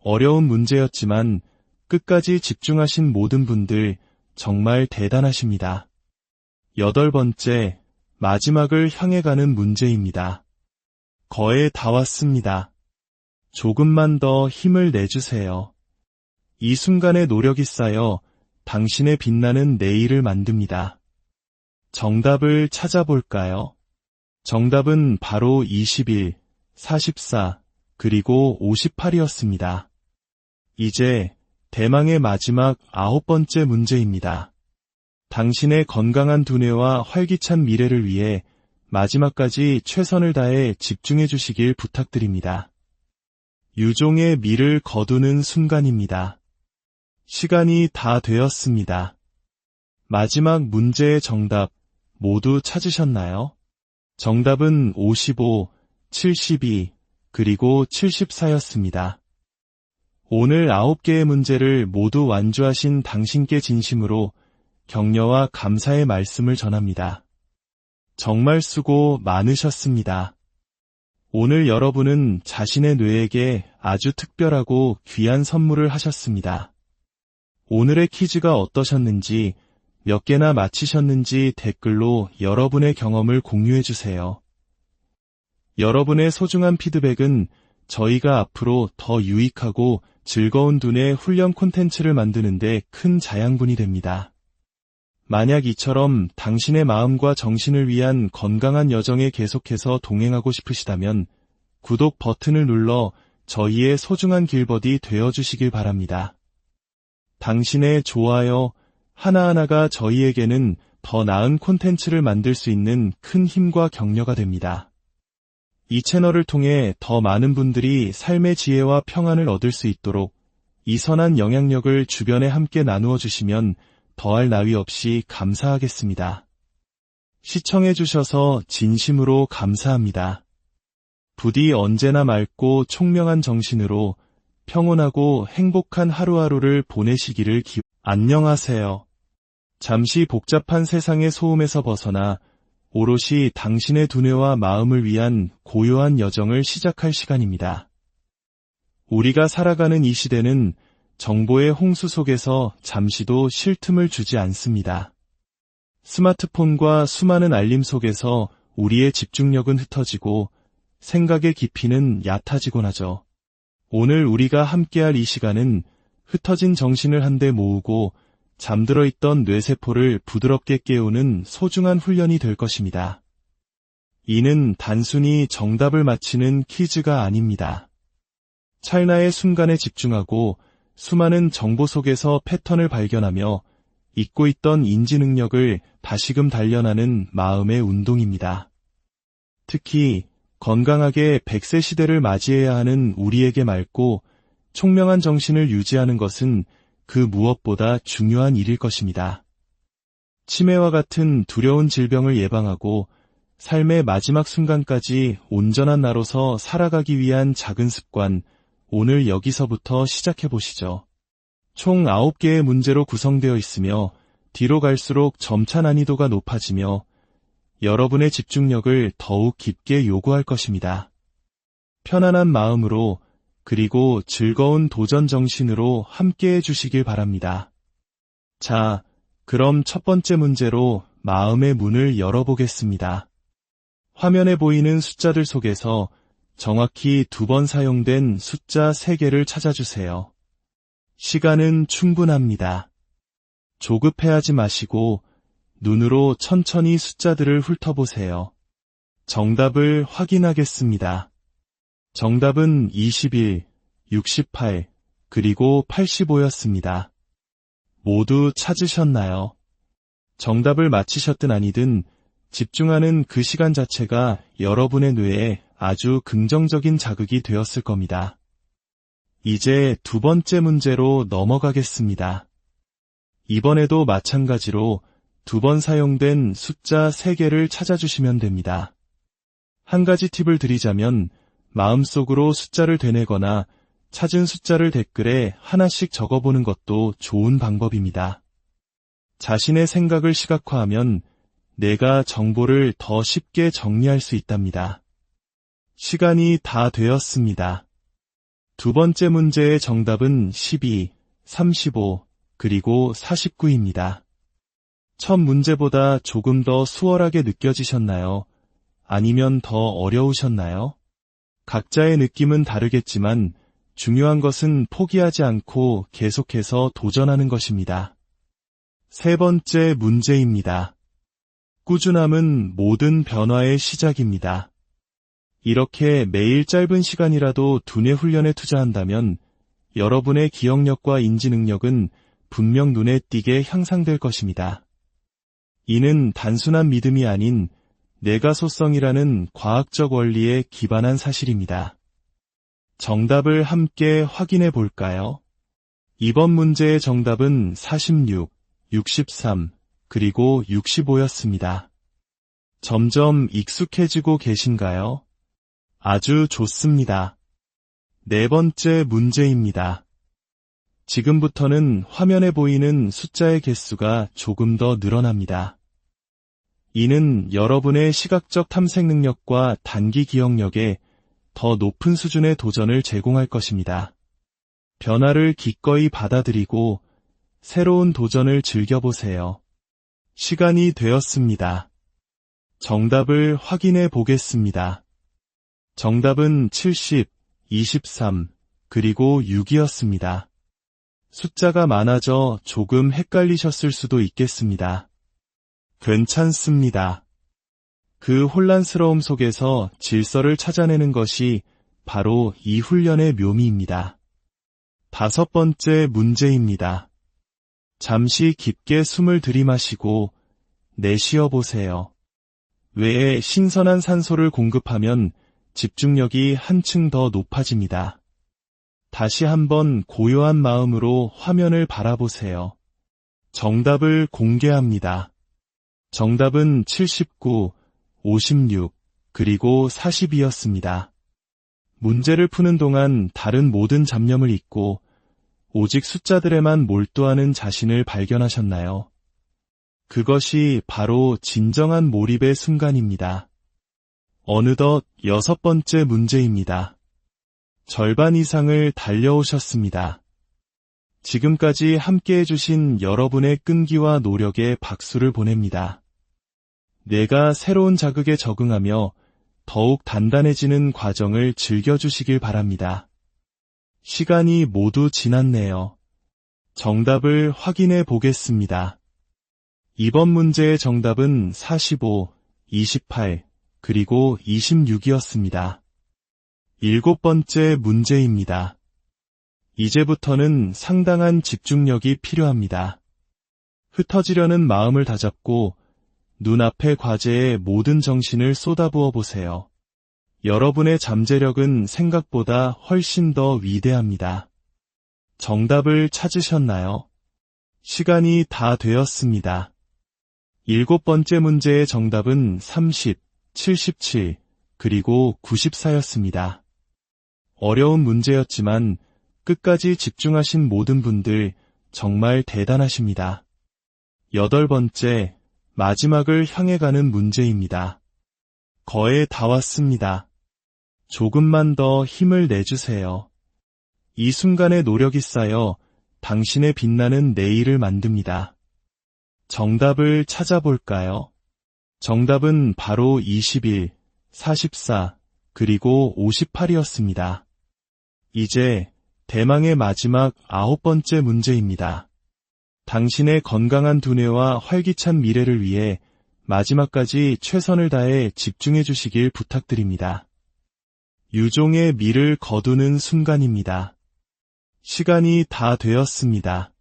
어려운 문제였지만 끝까지 집중하신 모든 분들 정말 대단하십니다. 8번째, 마지막을 향해 가는 문제입니다. 거의 다 왔습니다. 조금만 더 힘을 내주세요. 이 순간의 노력이 쌓여 당신의 빛나는 내일을 만듭니다. 정답을 찾아볼까요? 정답은 바로 21, 44, 그리고 58이었습니다. 이제 대망의 마지막 9번째 문제입니다. 당신의 건강한 두뇌와 활기찬 미래를 위해 마지막까지 최선을 다해 집중해 주시길 부탁드립니다. 유종의 미를 거두는 순간입니다. 시간이 다 되었습니다. 마지막 문제의 정답 모두 찾으셨나요? 정답은 55, 72, 그리고 74였습니다. 오늘 9개의 문제를 모두 완주하신 당신께 진심으로 격려와 감사의 말씀을 전합니다. 정말 수고 많으셨습니다. 오늘 여러분은 자신의 뇌에게 아주 특별하고 귀한 선물을 하셨습니다. 오늘의 퀴즈가 어떠셨는지, 몇 개나 맞히셨는지 댓글로 여러분의 경험을 공유해주세요. 여러분의 소중한 피드백은 저희가 앞으로 더 유익하고 즐거운 두뇌 훈련 콘텐츠를 만드는 데 큰 자양분이 됩니다. 만약 이처럼 당신의 마음과 정신을 위한 건강한 여정에 계속해서 동행하고 싶으시다면 구독 버튼을 눌러 저희의 소중한 길버디 되어주시길 바랍니다. 당신의 좋아요 하나하나가 저희에게는 더 나은 콘텐츠를 만들 수 있는 큰 힘과 격려가 됩니다. 이 채널을 통해 더 많은 분들이 삶의 지혜와 평안을 얻을 수 있도록 이 선한 영향력을 주변에 함께 나누어 주시면 더할 나위 없이 감사하겠습니다. 시청해주셔서 진심으로 감사합니다. 부디 언제나 맑고 총명한 정신으로 평온하고 행복한 하루하루를 보내시기를 안녕하세요. 잠시 복잡한 세상의 소음에서 벗어나 오롯이 당신의 두뇌와 마음을 위한 고요한 여정을 시작할 시간입니다. 우리가 살아가는 이 시대는 정보의 홍수 속에서 잠시도 쉴 틈을 주지 않습니다. 스마트폰과 수많은 알림 속에서 우리의 집중력은 흩어지고 생각의 깊이는 얕아지곤 하죠. 오늘 우리가 함께할 이 시간은 흩어진 정신을 한데 모으고 잠들어 있던 뇌세포를 부드럽게 깨우는 소중한 훈련이 될 것입니다. 이는 단순히 정답을 맞히는 퀴즈가 아닙니다. 찰나의 순간에 집중하고 수많은 정보 속에서 패턴을 발견하며 잊고 있던 인지 능력을 다시금 단련하는 마음의 운동입니다. 특히 건강하게 100세 시대를 맞이해야 하는 우리에게 맑고 총명한 정신을 유지하는 것은 그 무엇보다 중요한 일일 것입니다. 치매와 같은 두려운 질병을 예방하고 삶의 마지막 순간까지 온전한 나로서 살아가기 위한 작은 습관, 오늘 여기서부터 시작해 보시죠. 총 9개의 문제로 구성되어 있으며 뒤로 갈수록 점차 난이도가 높아지며 여러분의 집중력을 더욱 깊게 요구할 것입니다. 편안한 마음으로 그리고 즐거운 도전 정신으로 함께해 주시길 바랍니다. 자, 그럼 첫 번째 문제로 마음의 문을 열어보겠습니다. 화면에 보이는 숫자들 속에서 정확히 2번 사용된 숫자 3개를 찾아주세요. 시간은 충분합니다. 조급해하지 마시고 눈으로 천천히 숫자들을 훑어보세요. 정답을 확인하겠습니다. 정답은 21, 68, 그리고 85였습니다. 모두 찾으셨나요? 정답을 맞히셨든 아니든 집중하는 그 시간 자체가 여러분의 뇌에 아주 긍정적인 자극이 되었을 겁니다. 이제 2번째 문제로 넘어가겠습니다. 이번에도 마찬가지로 2번 사용된 숫자 3개를 찾아주시면 됩니다. 한 가지 팁을 드리자면 마음속으로 숫자를 되뇌거나 찾은 숫자를 댓글에 하나씩 적어보는 것도 좋은 방법입니다. 자신의 생각을 시각화하면 내가 정보를 더 쉽게 정리할 수 있답니다. 시간이 다 되었습니다. 2번째 문제의 정답은 12, 35, 그리고 49입니다. 첫 문제보다 조금 더 수월하게 느껴지셨나요? 아니면 더 어려우셨나요? 각자의 느낌은 다르겠지만 중요한 것은 포기하지 않고 계속해서 도전하는 것입니다. 세 번째 문제입니다. 꾸준함은 모든 변화의 시작입니다. 이렇게 매일 짧은 시간이라도 두뇌 훈련에 투자한다면 여러분의 기억력과 인지 능력은 분명 눈에 띄게 향상될 것입니다. 이는 단순한 믿음이 아닌 뇌가소성이라는 과학적 원리에 기반한 사실입니다. 정답을 함께 확인해 볼까요? 이번 문제의 정답은 46, 63, 그리고 65였습니다. 점점 익숙해지고 계신가요? 아주 좋습니다. 네 번째 문제입니다. 지금부터는 화면에 보이는 숫자의 개수가 조금 더 늘어납니다. 이는 여러분의 시각적 탐색 능력과 단기 기억력에 더 높은 수준의 도전을 제공할 것입니다. 변화를 기꺼이 받아들이고 새로운 도전을 즐겨보세요. 시간이 되었습니다. 정답을 확인해 보겠습니다. 정답은 70, 23, 그리고 6이었습니다. 숫자가 많아져 조금 헷갈리셨을 수도 있겠습니다. 괜찮습니다. 그 혼란스러움 속에서 질서를 찾아내는 것이 바로 이 훈련의 묘미입니다. 5번째 문제입니다. 잠시 깊게 숨을 들이마시고 내쉬어 보세요. 뇌에 신선한 산소를 공급하면 집중력이 한층 더 높아집니다. 다시 한번 고요한 마음으로 화면을 바라보세요. 정답을 공개합니다. 정답은 79, 56, 그리고 42였습니다. 문제를 푸는 동안 다른 모든 잡념을 잊고 오직 숫자들에만 몰두하는 자신을 발견하셨나요? 그것이 바로 진정한 몰입의 순간입니다. 어느덧 6번째 문제입니다. 절반 이상을 달려오셨습니다. 지금까지 함께해 주신 여러분의 끈기와 노력에 박수를 보냅니다. 뇌가 새로운 자극에 적응하며 더욱 단단해지는 과정을 즐겨주시길 바랍니다. 시간이 모두 지났네요. 정답을 확인해 보겠습니다. 이번 문제의 정답은 45, 28, 그리고 26이었습니다. 7번째 문제입니다. 이제부터는 상당한 집중력이 필요합니다. 흩어지려는 마음을 다잡고 눈앞의 과제에 모든 정신을 쏟아부어 보세요. 여러분의 잠재력은 생각보다 훨씬 더 위대합니다. 정답을 찾으셨나요? 시간이 다 되었습니다. 7번째 문제의 정답은 30, 77, 그리고 94였습니다. 어려운 문제였지만 끝까지 집중하신 모든 분들 정말 대단하십니다. 8번째, 마지막을 향해 가는 문제입니다. 거의 다 왔습니다. 조금만 더 힘을 내주세요. 이 순간의 노력이 쌓여 당신의 빛나는 내일을 만듭니다. 정답을 찾아볼까요? 정답은 바로 21, 44, 그리고 58이었습니다. 이제 대망의 마지막 9번째 문제입니다. 당신의 건강한 두뇌와 활기찬 미래를 위해 마지막까지 최선을 다해 집중해 주시길 부탁드립니다. 유종의 미를 거두는 순간입니다. 시간이 다 되었습니다.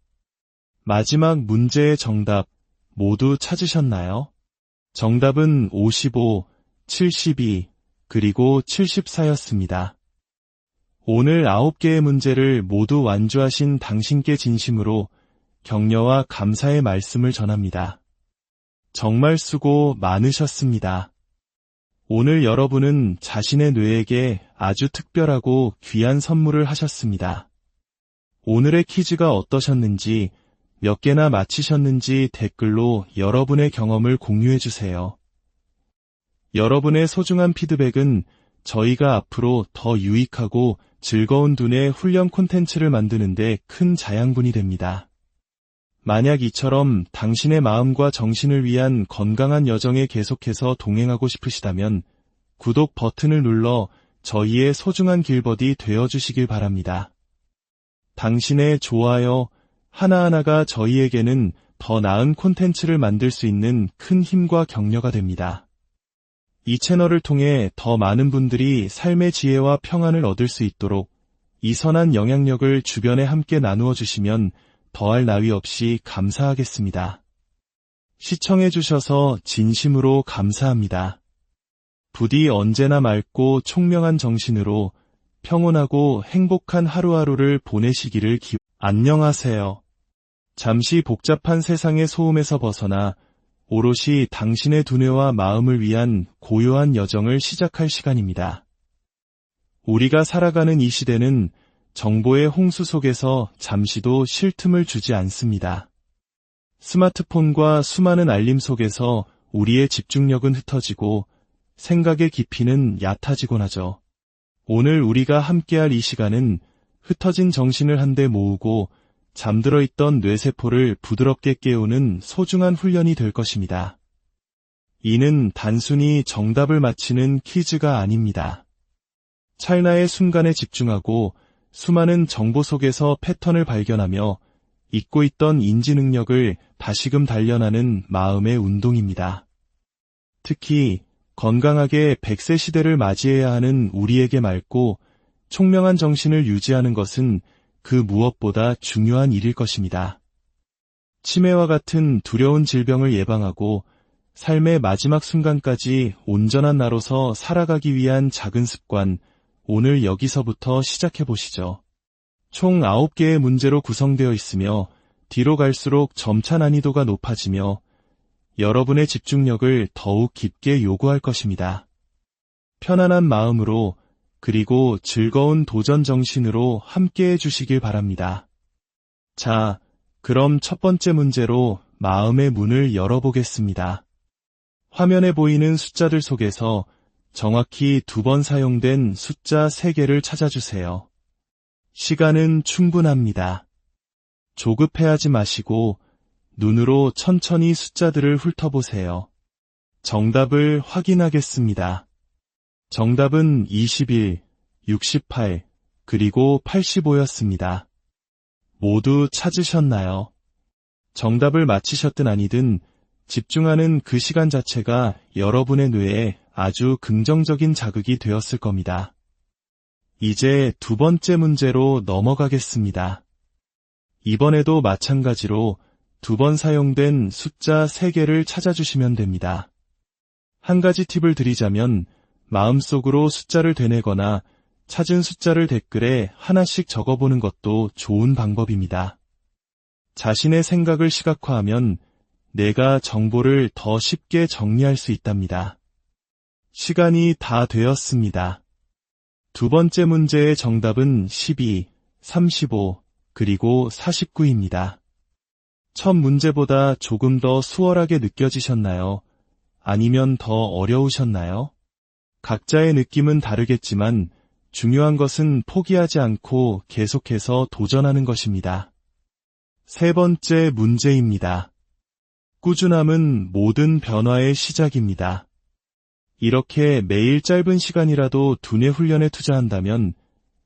마지막 문제의 정답 모두 찾으셨나요? 정답은 55, 72, 그리고 74였습니다. 오늘 9개의 문제를 모두 완주하신 당신께 진심으로 격려와 감사의 말씀을 전합니다. 정말 수고 많으셨습니다. 오늘 여러분은 자신의 뇌에게 아주 특별하고 귀한 선물을 하셨습니다. 오늘의 퀴즈가 어떠셨는지, 몇 개나 맞히셨는지 댓글로 여러분의 경험을 공유해주세요. 여러분의 소중한 피드백은 저희가 앞으로 더 유익하고 즐거운 두뇌 훈련 콘텐츠를 만드는 데 큰 자양분이 됩니다. 만약 이처럼 당신의 마음과 정신을 위한 건강한 여정에 계속해서 동행하고 싶으시다면 구독 버튼을 눌러 저희의 소중한 길버디 되어주시길 바랍니다. 당신의 좋아요 하나하나가 저희에게는 더 나은 콘텐츠를 만들 수 있는 큰 힘과 격려가 됩니다. 이 채널을 통해 더 많은 분들이 삶의 지혜와 평안을 얻을 수 있도록 이 선한 영향력을 주변에 함께 나누어 주시면 더할 나위 없이 감사하겠습니다. 시청해주셔서 진심으로 감사합니다. 부디 언제나 맑고 총명한 정신으로 평온하고 행복한 하루하루를 보내시기를 안녕하세요. 잠시 복잡한 세상의 소음에서 벗어나 오롯이 당신의 두뇌와 마음을 위한 고요한 여정을 시작할 시간입니다. 우리가 살아가는 이 시대는 정보의 홍수 속에서 잠시도 쉴 틈을 주지 않습니다. 스마트폰과 수많은 알림 속에서 우리의 집중력은 흩어지고 생각의 깊이는 얕아지곤 하죠. 오늘 우리가 함께할 이 시간은 흩어진 정신을 한데 모으고 잠들어 있던 뇌세포를 부드럽게 깨우는 소중한 훈련이 될 것입니다. 이는 단순히 정답을 맞히는 퀴즈가 아닙니다. 찰나의 순간에 집중하고 수많은 정보 속에서 패턴을 발견하며 잊고 있던 인지 능력을 다시금 단련하는 마음의 운동입니다. 특히 건강하게 100세 시대를 맞이해야 하는 우리에게 맑고 총명한 정신을 유지하는 것은 그 무엇보다 중요한 일일 것입니다. 치매와 같은 두려운 질병을 예방하고 삶의 마지막 순간까지 온전한 나로서 살아가기 위한 작은 습관, 오늘 여기서부터 시작해보시죠. 총 9개의 문제로 구성되어 있으며 뒤로 갈수록 점차 난이도가 높아지며 여러분의 집중력을 더욱 깊게 요구할 것입니다. 편안한 마음으로 그리고 즐거운 도전 정신으로 함께해 주시길 바랍니다. 자, 그럼 첫 번째 문제로 마음의 문을 열어보겠습니다. 화면에 보이는 숫자들 속에서 정확히 2번 사용된 숫자 3개를 찾아주세요. 시간은 충분합니다. 조급해하지 마시고 눈으로 천천히 숫자들을 훑어보세요. 정답을 확인하겠습니다. 정답은 21, 68, 그리고 85였습니다. 모두 찾으셨나요? 정답을 맞히셨든 아니든 집중하는 그 시간 자체가 여러분의 뇌에 아주 긍정적인 자극이 되었을 겁니다. 이제 2번째 문제로 넘어가겠습니다. 이번에도 마찬가지로 2번 사용된 숫자 3개를 찾아주시면 됩니다. 한 가지 팁을 드리자면 마음속으로 숫자를 되뇌거나 찾은 숫자를 댓글에 하나씩 적어보는 것도 좋은 방법입니다. 자신의 생각을 시각화하면 내가 정보를 더 쉽게 정리할 수 있답니다. 시간이 다 되었습니다. 두 번째 문제의 정답은 12, 35, 그리고 49입니다. 첫 문제보다 조금 더 수월하게 느껴지셨나요? 아니면 더 어려우셨나요? 각자의 느낌은 다르겠지만 중요한 것은 포기하지 않고 계속해서 도전하는 것입니다. 세 번째 문제입니다. 꾸준함은 모든 변화의 시작입니다. 이렇게 매일 짧은 시간이라도 두뇌 훈련에 투자한다면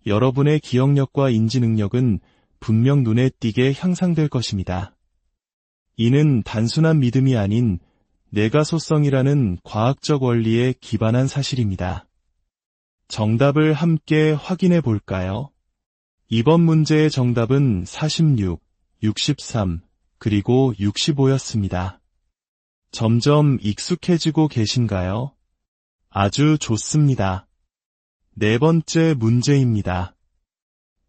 여러분의 기억력과 인지 능력은 분명 눈에 띄게 향상될 것입니다. 이는 단순한 믿음이 아닌 뇌가소성이라는 과학적 원리에 기반한 사실입니다. 정답을 함께 확인해 볼까요? 이번 문제의 정답은 46, 63, 그리고 65였습니다. 점점 익숙해지고 계신가요? 아주 좋습니다. 네 번째 문제입니다.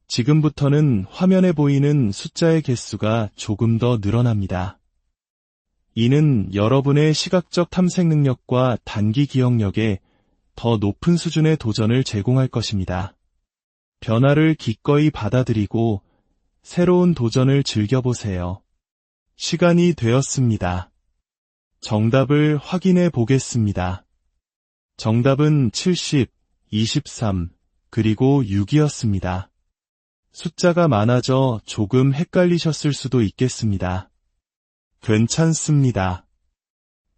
지금부터는 화면에 보이는 숫자의 개수가 조금 더 늘어납니다. 이는 여러분의 시각적 탐색 능력과 단기 기억력에 더 높은 수준의 도전을 제공할 것입니다. 변화를 기꺼이 받아들이고 새로운 도전을 즐겨보세요. 시간이 되었습니다. 정답을 확인해 보겠습니다. 정답은 70, 23, 그리고 6이었습니다. 숫자가 많아져 조금 헷갈리셨을 수도 있겠습니다. 괜찮습니다.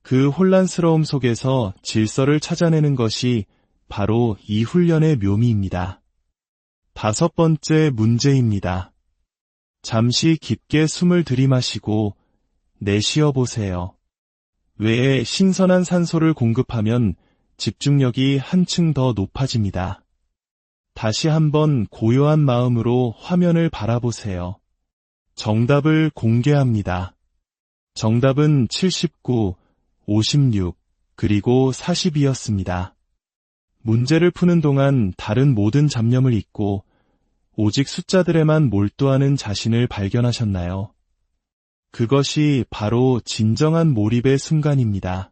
그 혼란스러움 속에서 질서를 찾아내는 것이 바로 이 훈련의 묘미입니다. 다섯 번째 문제입니다. 잠시 깊게 숨을 들이마시고 내쉬어 보세요. 뇌에 신선한 산소를 공급하면 집중력이 한층 더 높아집니다. 다시 한번 고요한 마음으로 화면을 바라보세요. 정답을 공개합니다. 정답은 79, 56, 그리고 40이었습니다. 문제를 푸는 동안 다른 모든 잡념을 잊고 오직 숫자들에만 몰두하는 자신을 발견하셨나요? 그것이 바로 진정한 몰입의 순간입니다.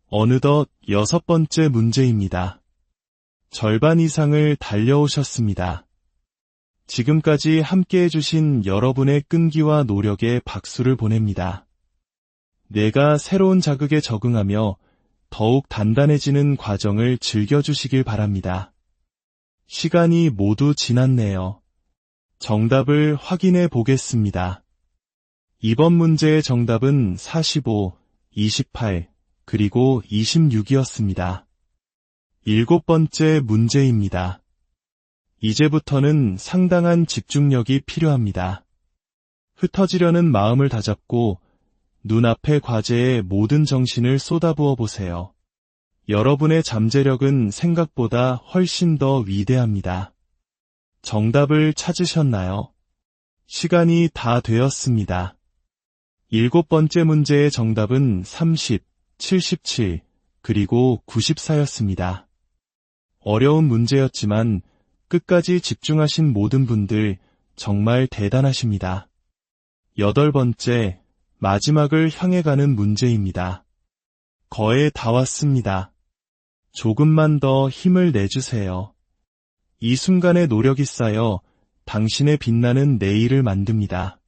어느덧 여섯 번째 문제입니다. 절반 이상을 달려오셨습니다. 지금까지 함께해 주신 여러분의 끈기와 노력에 박수를 보냅니다. 뇌가 새로운 자극에 적응하며 더욱 단단해지는 과정을 즐겨주시길 바랍니다. 시간이 모두 지났네요. 정답을 확인해 보겠습니다. 이번 문제의 정답은 45, 28, 그리고 26이었습니다. 일곱 번째 문제입니다. 이제부터는 상당한 집중력이 필요합니다. 흩어지려는 마음을 다잡고 눈앞의 과제에 모든 정신을 쏟아부어 보세요. 여러분의 잠재력은 생각보다 훨씬 더 위대합니다. 정답을 찾으셨나요? 시간이 다 되었습니다. 일곱 번째 문제의 정답은 30, 77, 그리고 94였습니다. 어려운 문제였지만 끝까지 집중하신 모든 분들 정말 대단하십니다. 여덟 번째, 마지막을 향해 가는 문제입니다. 거의 다 왔습니다. 조금만 더 힘을 내주세요. 이 순간의 노력이 쌓여 당신의 빛나는 내일을 만듭니다.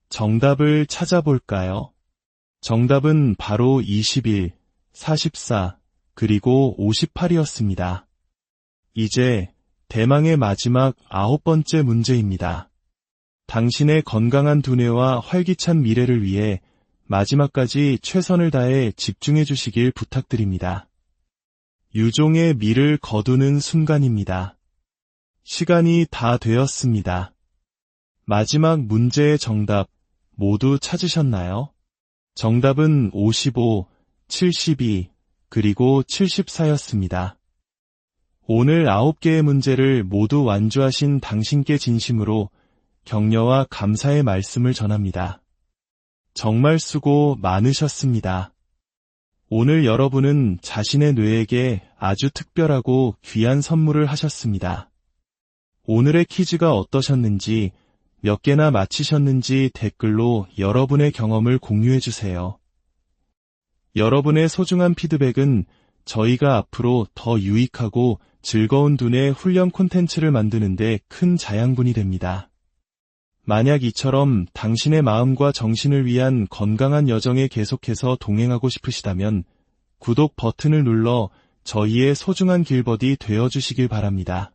정답을 찾아볼까요? 정답은 바로 21, 44, 그리고 58이었습니다. 이제 대망의 마지막 아홉 번째 문제입니다. 당신의 건강한 두뇌와 활기찬 미래를 위해 마지막까지 최선을 다해 집중해 주시길 부탁드립니다. 유종의 미를 거두는 순간입니다. 시간이 다 되었습니다. 마지막 문제의 정답 모두 찾으셨나요? 정답은 55, 72, 그리고 74였습니다. 오늘 9개의 문제를 모두 완주하신 당신께 진심으로 격려와 감사의 말씀을 전합니다. 정말 수고 많으셨습니다. 오늘 여러분은 자신의 뇌에게 아주 특별하고 귀한 선물을 하셨습니다. 오늘의 퀴즈가 어떠셨는지, 몇 개나 맞히셨는지 댓글로 여러분의 경험을 공유해 주세요. 여러분의 소중한 피드백은 저희가 앞으로 더 유익하고 즐거운 두뇌 훈련 콘텐츠를 만드는데 큰 자양분이 됩니다. 만약 이처럼 당신의 마음과 정신을 위한 건강한 여정에 계속해서 동행하고 싶으시다면 구독 버튼을 눌러 저희의 소중한 길버디 되어주시길 바랍니다.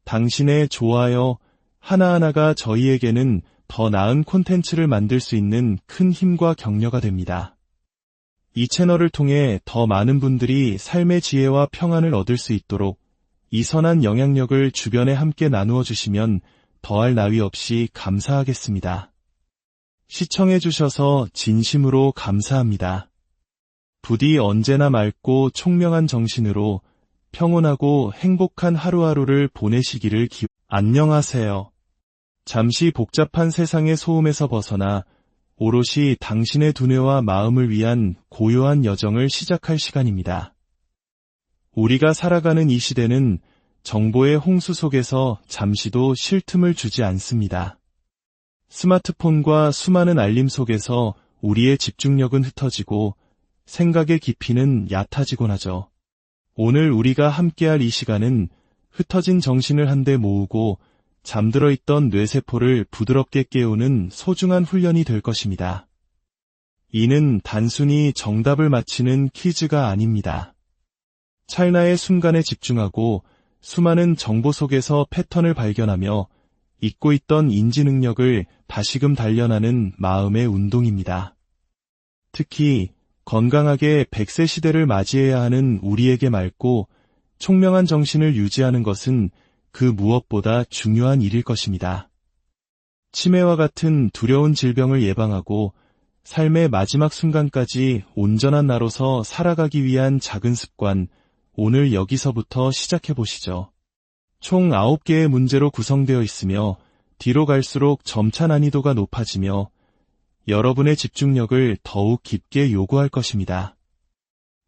당신의 좋아요 하나하나가 저희에게는 더 나은 콘텐츠를 만들 수 있는 큰 힘과 격려가 됩니다. 이 채널을 통해 더 많은 분들이 삶의 지혜와 평안을 얻을 수 있도록 이 선한 영향력을 주변에 함께 나누어 주시면 더할 나위 없이 감사하겠습니다. 시청해 주셔서 진심으로 감사합니다. 부디 언제나 맑고 총명한 정신으로 평온하고 행복한 하루하루를 보내시기를 안녕하세요. 잠시 복잡한 세상의 소음에서 벗어나 오롯이 당신의 두뇌와 마음을 위한 고요한 여정을 시작할 시간입니다. 우리가 살아가는 이 시대는 정보의 홍수 속에서 잠시도 쉴 틈을 주지 않습니다. 스마트폰과 수많은 알림 속에서 우리의 집중력은 흩어지고 생각의 깊이는 얕아지곤 하죠. 오늘 우리가 함께할 이 시간은 흩어진 정신을 한데 모으고 잠들어 있던 뇌세포를 부드럽게 깨우는 소중한 훈련이 될 것입니다. 이는 단순히 정답을 맞히는 퀴즈가 아닙니다. 찰나의 순간에 집중하고 수많은 정보 속에서 패턴을 발견하며 잊고 있던 인지 능력을 다시금 단련하는 마음의 운동입니다. 특히 건강하게 100세 시대를 맞이해야 하는 우리에게 맑고 총명한 정신을 유지하는 것은 그 무엇보다 중요한 일일 것입니다. 치매와 같은 두려운 질병을 예방하고 삶의 마지막 순간까지 온전한 나로서 살아가기 위한 작은 습관, 오늘 여기서부터 시작해 보시죠. 총 9개의 문제로 구성되어 있으며 뒤로 갈수록 점차 난이도가 높아지며 여러분의 집중력을 더욱 깊게 요구할 것입니다.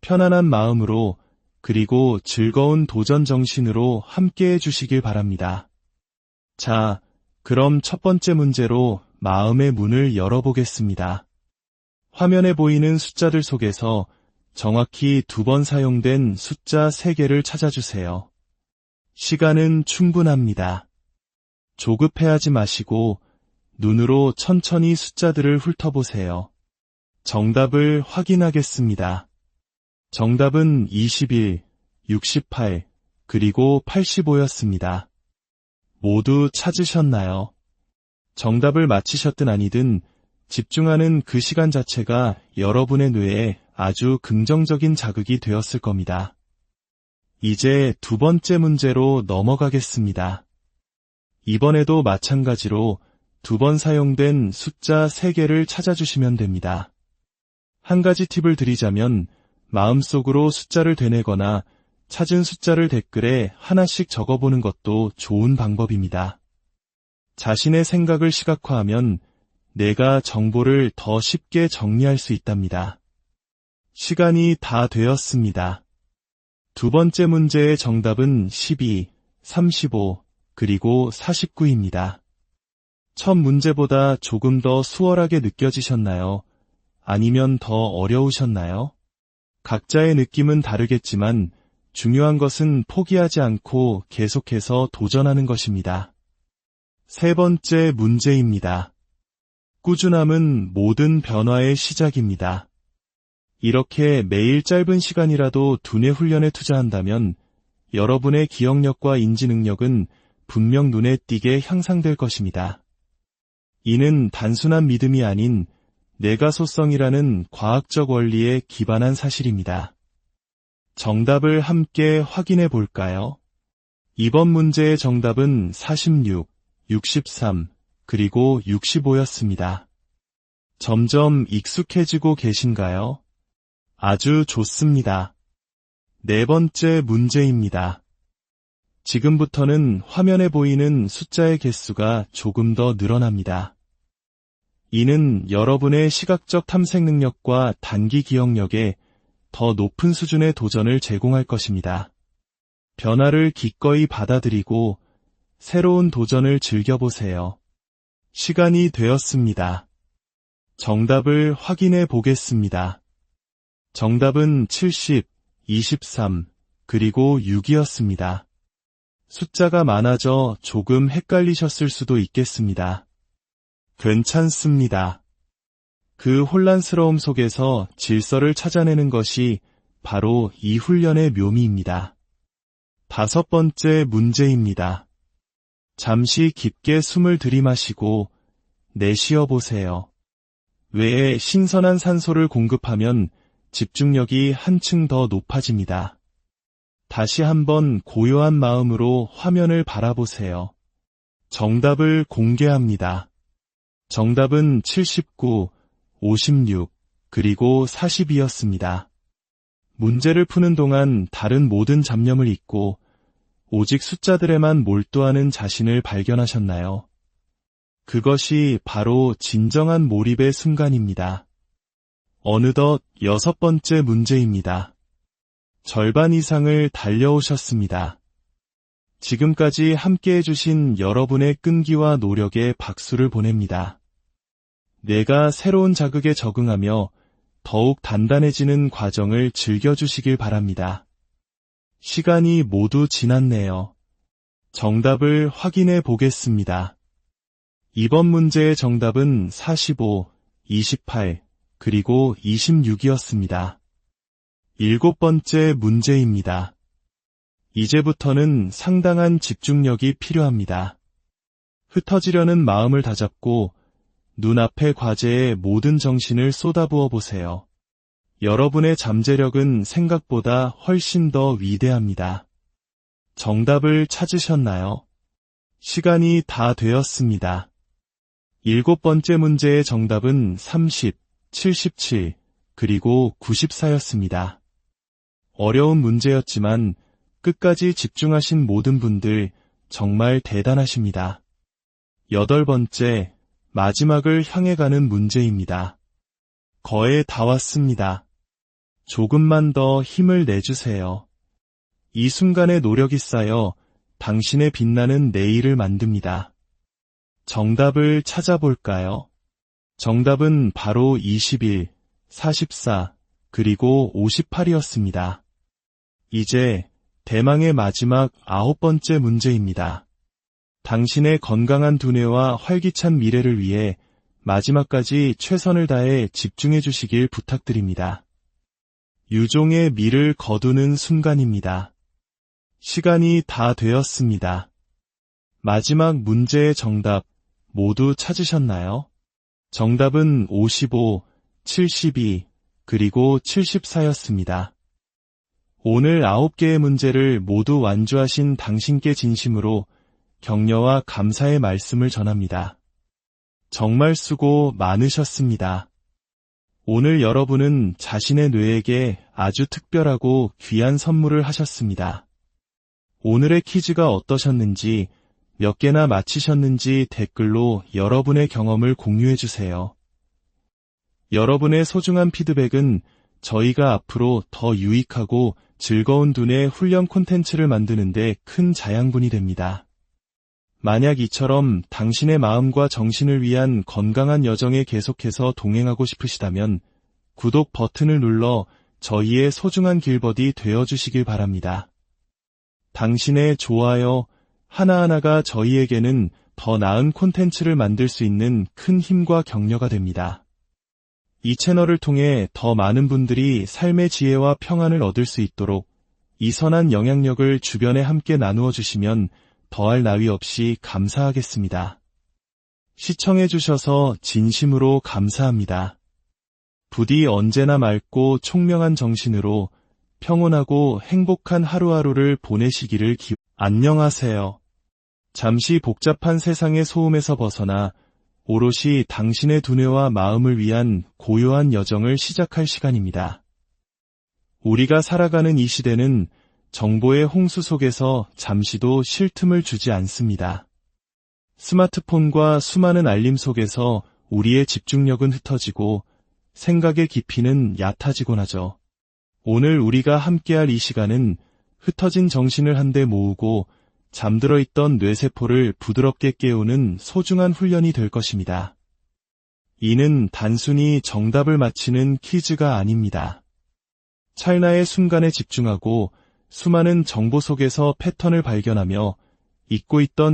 편안한 마음으로 그리고 즐거운 도전 정신으로 함께해 주시길 바랍니다. 자, 그럼 첫 번째 문제로 마음의 문을 열어보겠습니다. 화면에 보이는 숫자들 속에서 정확히 2번 사용된 숫자 3개를 찾아주세요. 시간은 충분합니다. 조급해하지 마시고 눈으로 천천히 숫자들을 훑어보세요. 정답을 확인하겠습니다. 정답은 21, 68, 그리고 85였습니다. 모두 찾으셨나요? 정답을 맞히셨든 아니든 집중하는 그 시간 자체가 여러분의 뇌에 아주 긍정적인 자극이 되었을 겁니다. 이제 2번째 문제로 넘어가겠습니다. 이번에도 마찬가지로 2번 사용된 숫자 3개를 찾아주시면 됩니다. 한 가지 팁을 드리자면 마음속으로 숫자를 되뇌거나 찾은 숫자를 댓글에 하나씩 적어보는 것도 좋은 방법입니다. 자신의 생각을 시각화하면 내가 정보를 더 쉽게 정리할 수 있답니다. 시간이 다 되었습니다. 2번째 문제의 정답은 12, 35, 그리고 49입니다. 첫 문제보다 조금 더 수월하게 느껴지셨나요? 아니면 더 어려우셨나요? 각자의 느낌은 다르겠지만 중요한 것은 포기하지 않고 계속해서 도전하는 것입니다. 세 번째 문제입니다. 꾸준함은 모든 변화의 시작입니다. 이렇게 매일 짧은 시간이라도 두뇌 훈련에 투자한다면 여러분의 기억력과 인지 능력은 분명 눈에 띄게 향상될 것입니다. 이는 단순한 믿음이 아닌 내가소성이라는 과학적 원리에 기반한 사실입니다. 정답을 함께 확인해 볼까요? 이번 문제의 정답은 46, 63, 그리고 65였습니다. 점점 익숙해지고 계신가요? 아주 좋습니다. 네 번째 문제입니다. 지금부터는 화면에 보이는 숫자의 개수가 조금 더 늘어납니다. 이는 여러분의 시각적 탐색 능력과 단기 기억력에 더 높은 수준의 도전을 제공할 것입니다. 변화를 기꺼이 받아들이고 새로운 도전을 즐겨보세요. 시간이 되었습니다. 정답을 확인해 보겠습니다. 정답은 70, 23, 그리고 6이었습니다. 숫자가 많아져 조금 헷갈리셨을 수도 있겠습니다. 괜찮습니다. 그 혼란스러움 속에서 질서를 찾아내는 것이 바로 이 훈련의 묘미입니다. 5번째 문제입니다. 잠시 깊게 숨을 들이마시고 내쉬어 보세요. 뇌에 신선한 산소를 공급하면 집중력이 한층 더 높아집니다. 다시 한번 고요한 마음으로 화면을 바라보세요. 정답을 공개합니다. 정답은 79, 56, 그리고 40이었습니다. 문제를 푸는 동안 다른 모든 잡념을 잊고 오직 숫자들에만 몰두하는 자신을 발견하셨나요? 그것이 바로 진정한 몰입의 순간입니다. 어느덧 6번째 문제입니다. 절반 이상을 달려오셨습니다. 지금까지 함께 해주신 여러분의 끈기와 노력에 박수를 보냅니다. 뇌가 새로운 자극에 적응하며 더욱 단단해지는 과정을 즐겨주시길 바랍니다. 시간이 모두 지났네요. 정답을 확인해 보겠습니다. 이번 문제의 정답은 45, 28, 그리고 26이었습니다. 7번째 문제입니다. 이제부터는 상당한 집중력이 필요합니다. 흩어지려는 마음을 다잡고 눈앞의 과제에 모든 정신을 쏟아부어 보세요. 여러분의 잠재력은 생각보다 훨씬 더 위대합니다. 정답을 찾으셨나요? 시간이 다 되었습니다. 7번째 문제의 정답은 30, 77, 그리고 94였습니다. 어려운 문제였지만 끝까지 집중하신 모든 분들 정말 대단하십니다. 8번째, 마지막을 향해 가는 문제입니다. 거의 다 왔습니다. 조금만 더 힘을 내주세요. 이 순간의 노력이 쌓여 당신의 빛나는 내일을 만듭니다. 정답을 찾아볼까요? 정답은 바로 21, 44, 그리고 58이었습니다. 이제 대망의 마지막 9번째 문제입니다. 당신의 건강한 두뇌와 활기찬 미래를 위해 마지막까지 최선을 다해 집중해 주시길 부탁드립니다. 유종의 미를 거두는 순간입니다. 시간이 다 되었습니다. 마지막 문제의 정답 모두 찾으셨나요? 정답은 55, 72, 그리고 74였습니다. 오늘 9개의 문제를 모두 완주하신 당신께 진심으로 격려와 감사의 말씀을 전합니다. 정말 수고 많으셨습니다. 오늘 여러분은 자신의 뇌에게 아주 특별하고 귀한 선물을 하셨습니다. 오늘의 퀴즈가 어떠셨는지, 몇 개나 맞히셨는지 댓글로 여러분의 경험을 공유해주세요. 여러분의 소중한 피드백은 저희가 앞으로 더 유익하고 즐거운 두뇌 훈련 콘텐츠를 만드는 데 큰 자양분이 됩니다. 만약 이처럼 당신의 마음과 정신을 위한 건강한 여정에 계속해서 동행하고 싶으시다면 구독 버튼을 눌러 저희의 소중한 길버디 되어주시길 바랍니다. 당신의 좋아요 하나하나가 저희에게는 더 나은 콘텐츠를 만들 수 있는 큰 힘과 격려가 됩니다. 이 채널을 통해 더 많은 분들이 삶의 지혜와 평안을 얻을 수 있도록 이 선한 영향력을 주변에 함께 나누어 주시면 더할 나위 없이 감사하겠습니다. 시청해주셔서 진심으로 감사합니다. 부디 언제나 맑고 총명한 정신으로 평온하고 행복한 하루하루를 보내시기를 안녕하세요. 잠시 복잡한 세상의 소음에서 벗어나 오롯이 당신의 두뇌와 마음을 위한 고요한 여정을 시작할 시간입니다. 우리가 살아가는 이 시대는 정보의 홍수 속에서 잠시도 쉴 틈을 주지 않습니다. 스마트폰과 수많은 알림 속에서 우리의 집중력은 흩어지고 생각의 깊이는 얕아지곤 하죠. 오늘 우리가 함께할 이 시간은 흩어진 정신을 한데 모으고 잠들어 있던 뇌세포를 부드럽게 깨우는 소중한 훈련이 될 것입니다. 이는 단순히 정답을 맞히는 퀴즈가 아닙니다. 찰나의 순간에 집중하고 수많은 정보 속에서 패턴을 발견하며 잊고 있던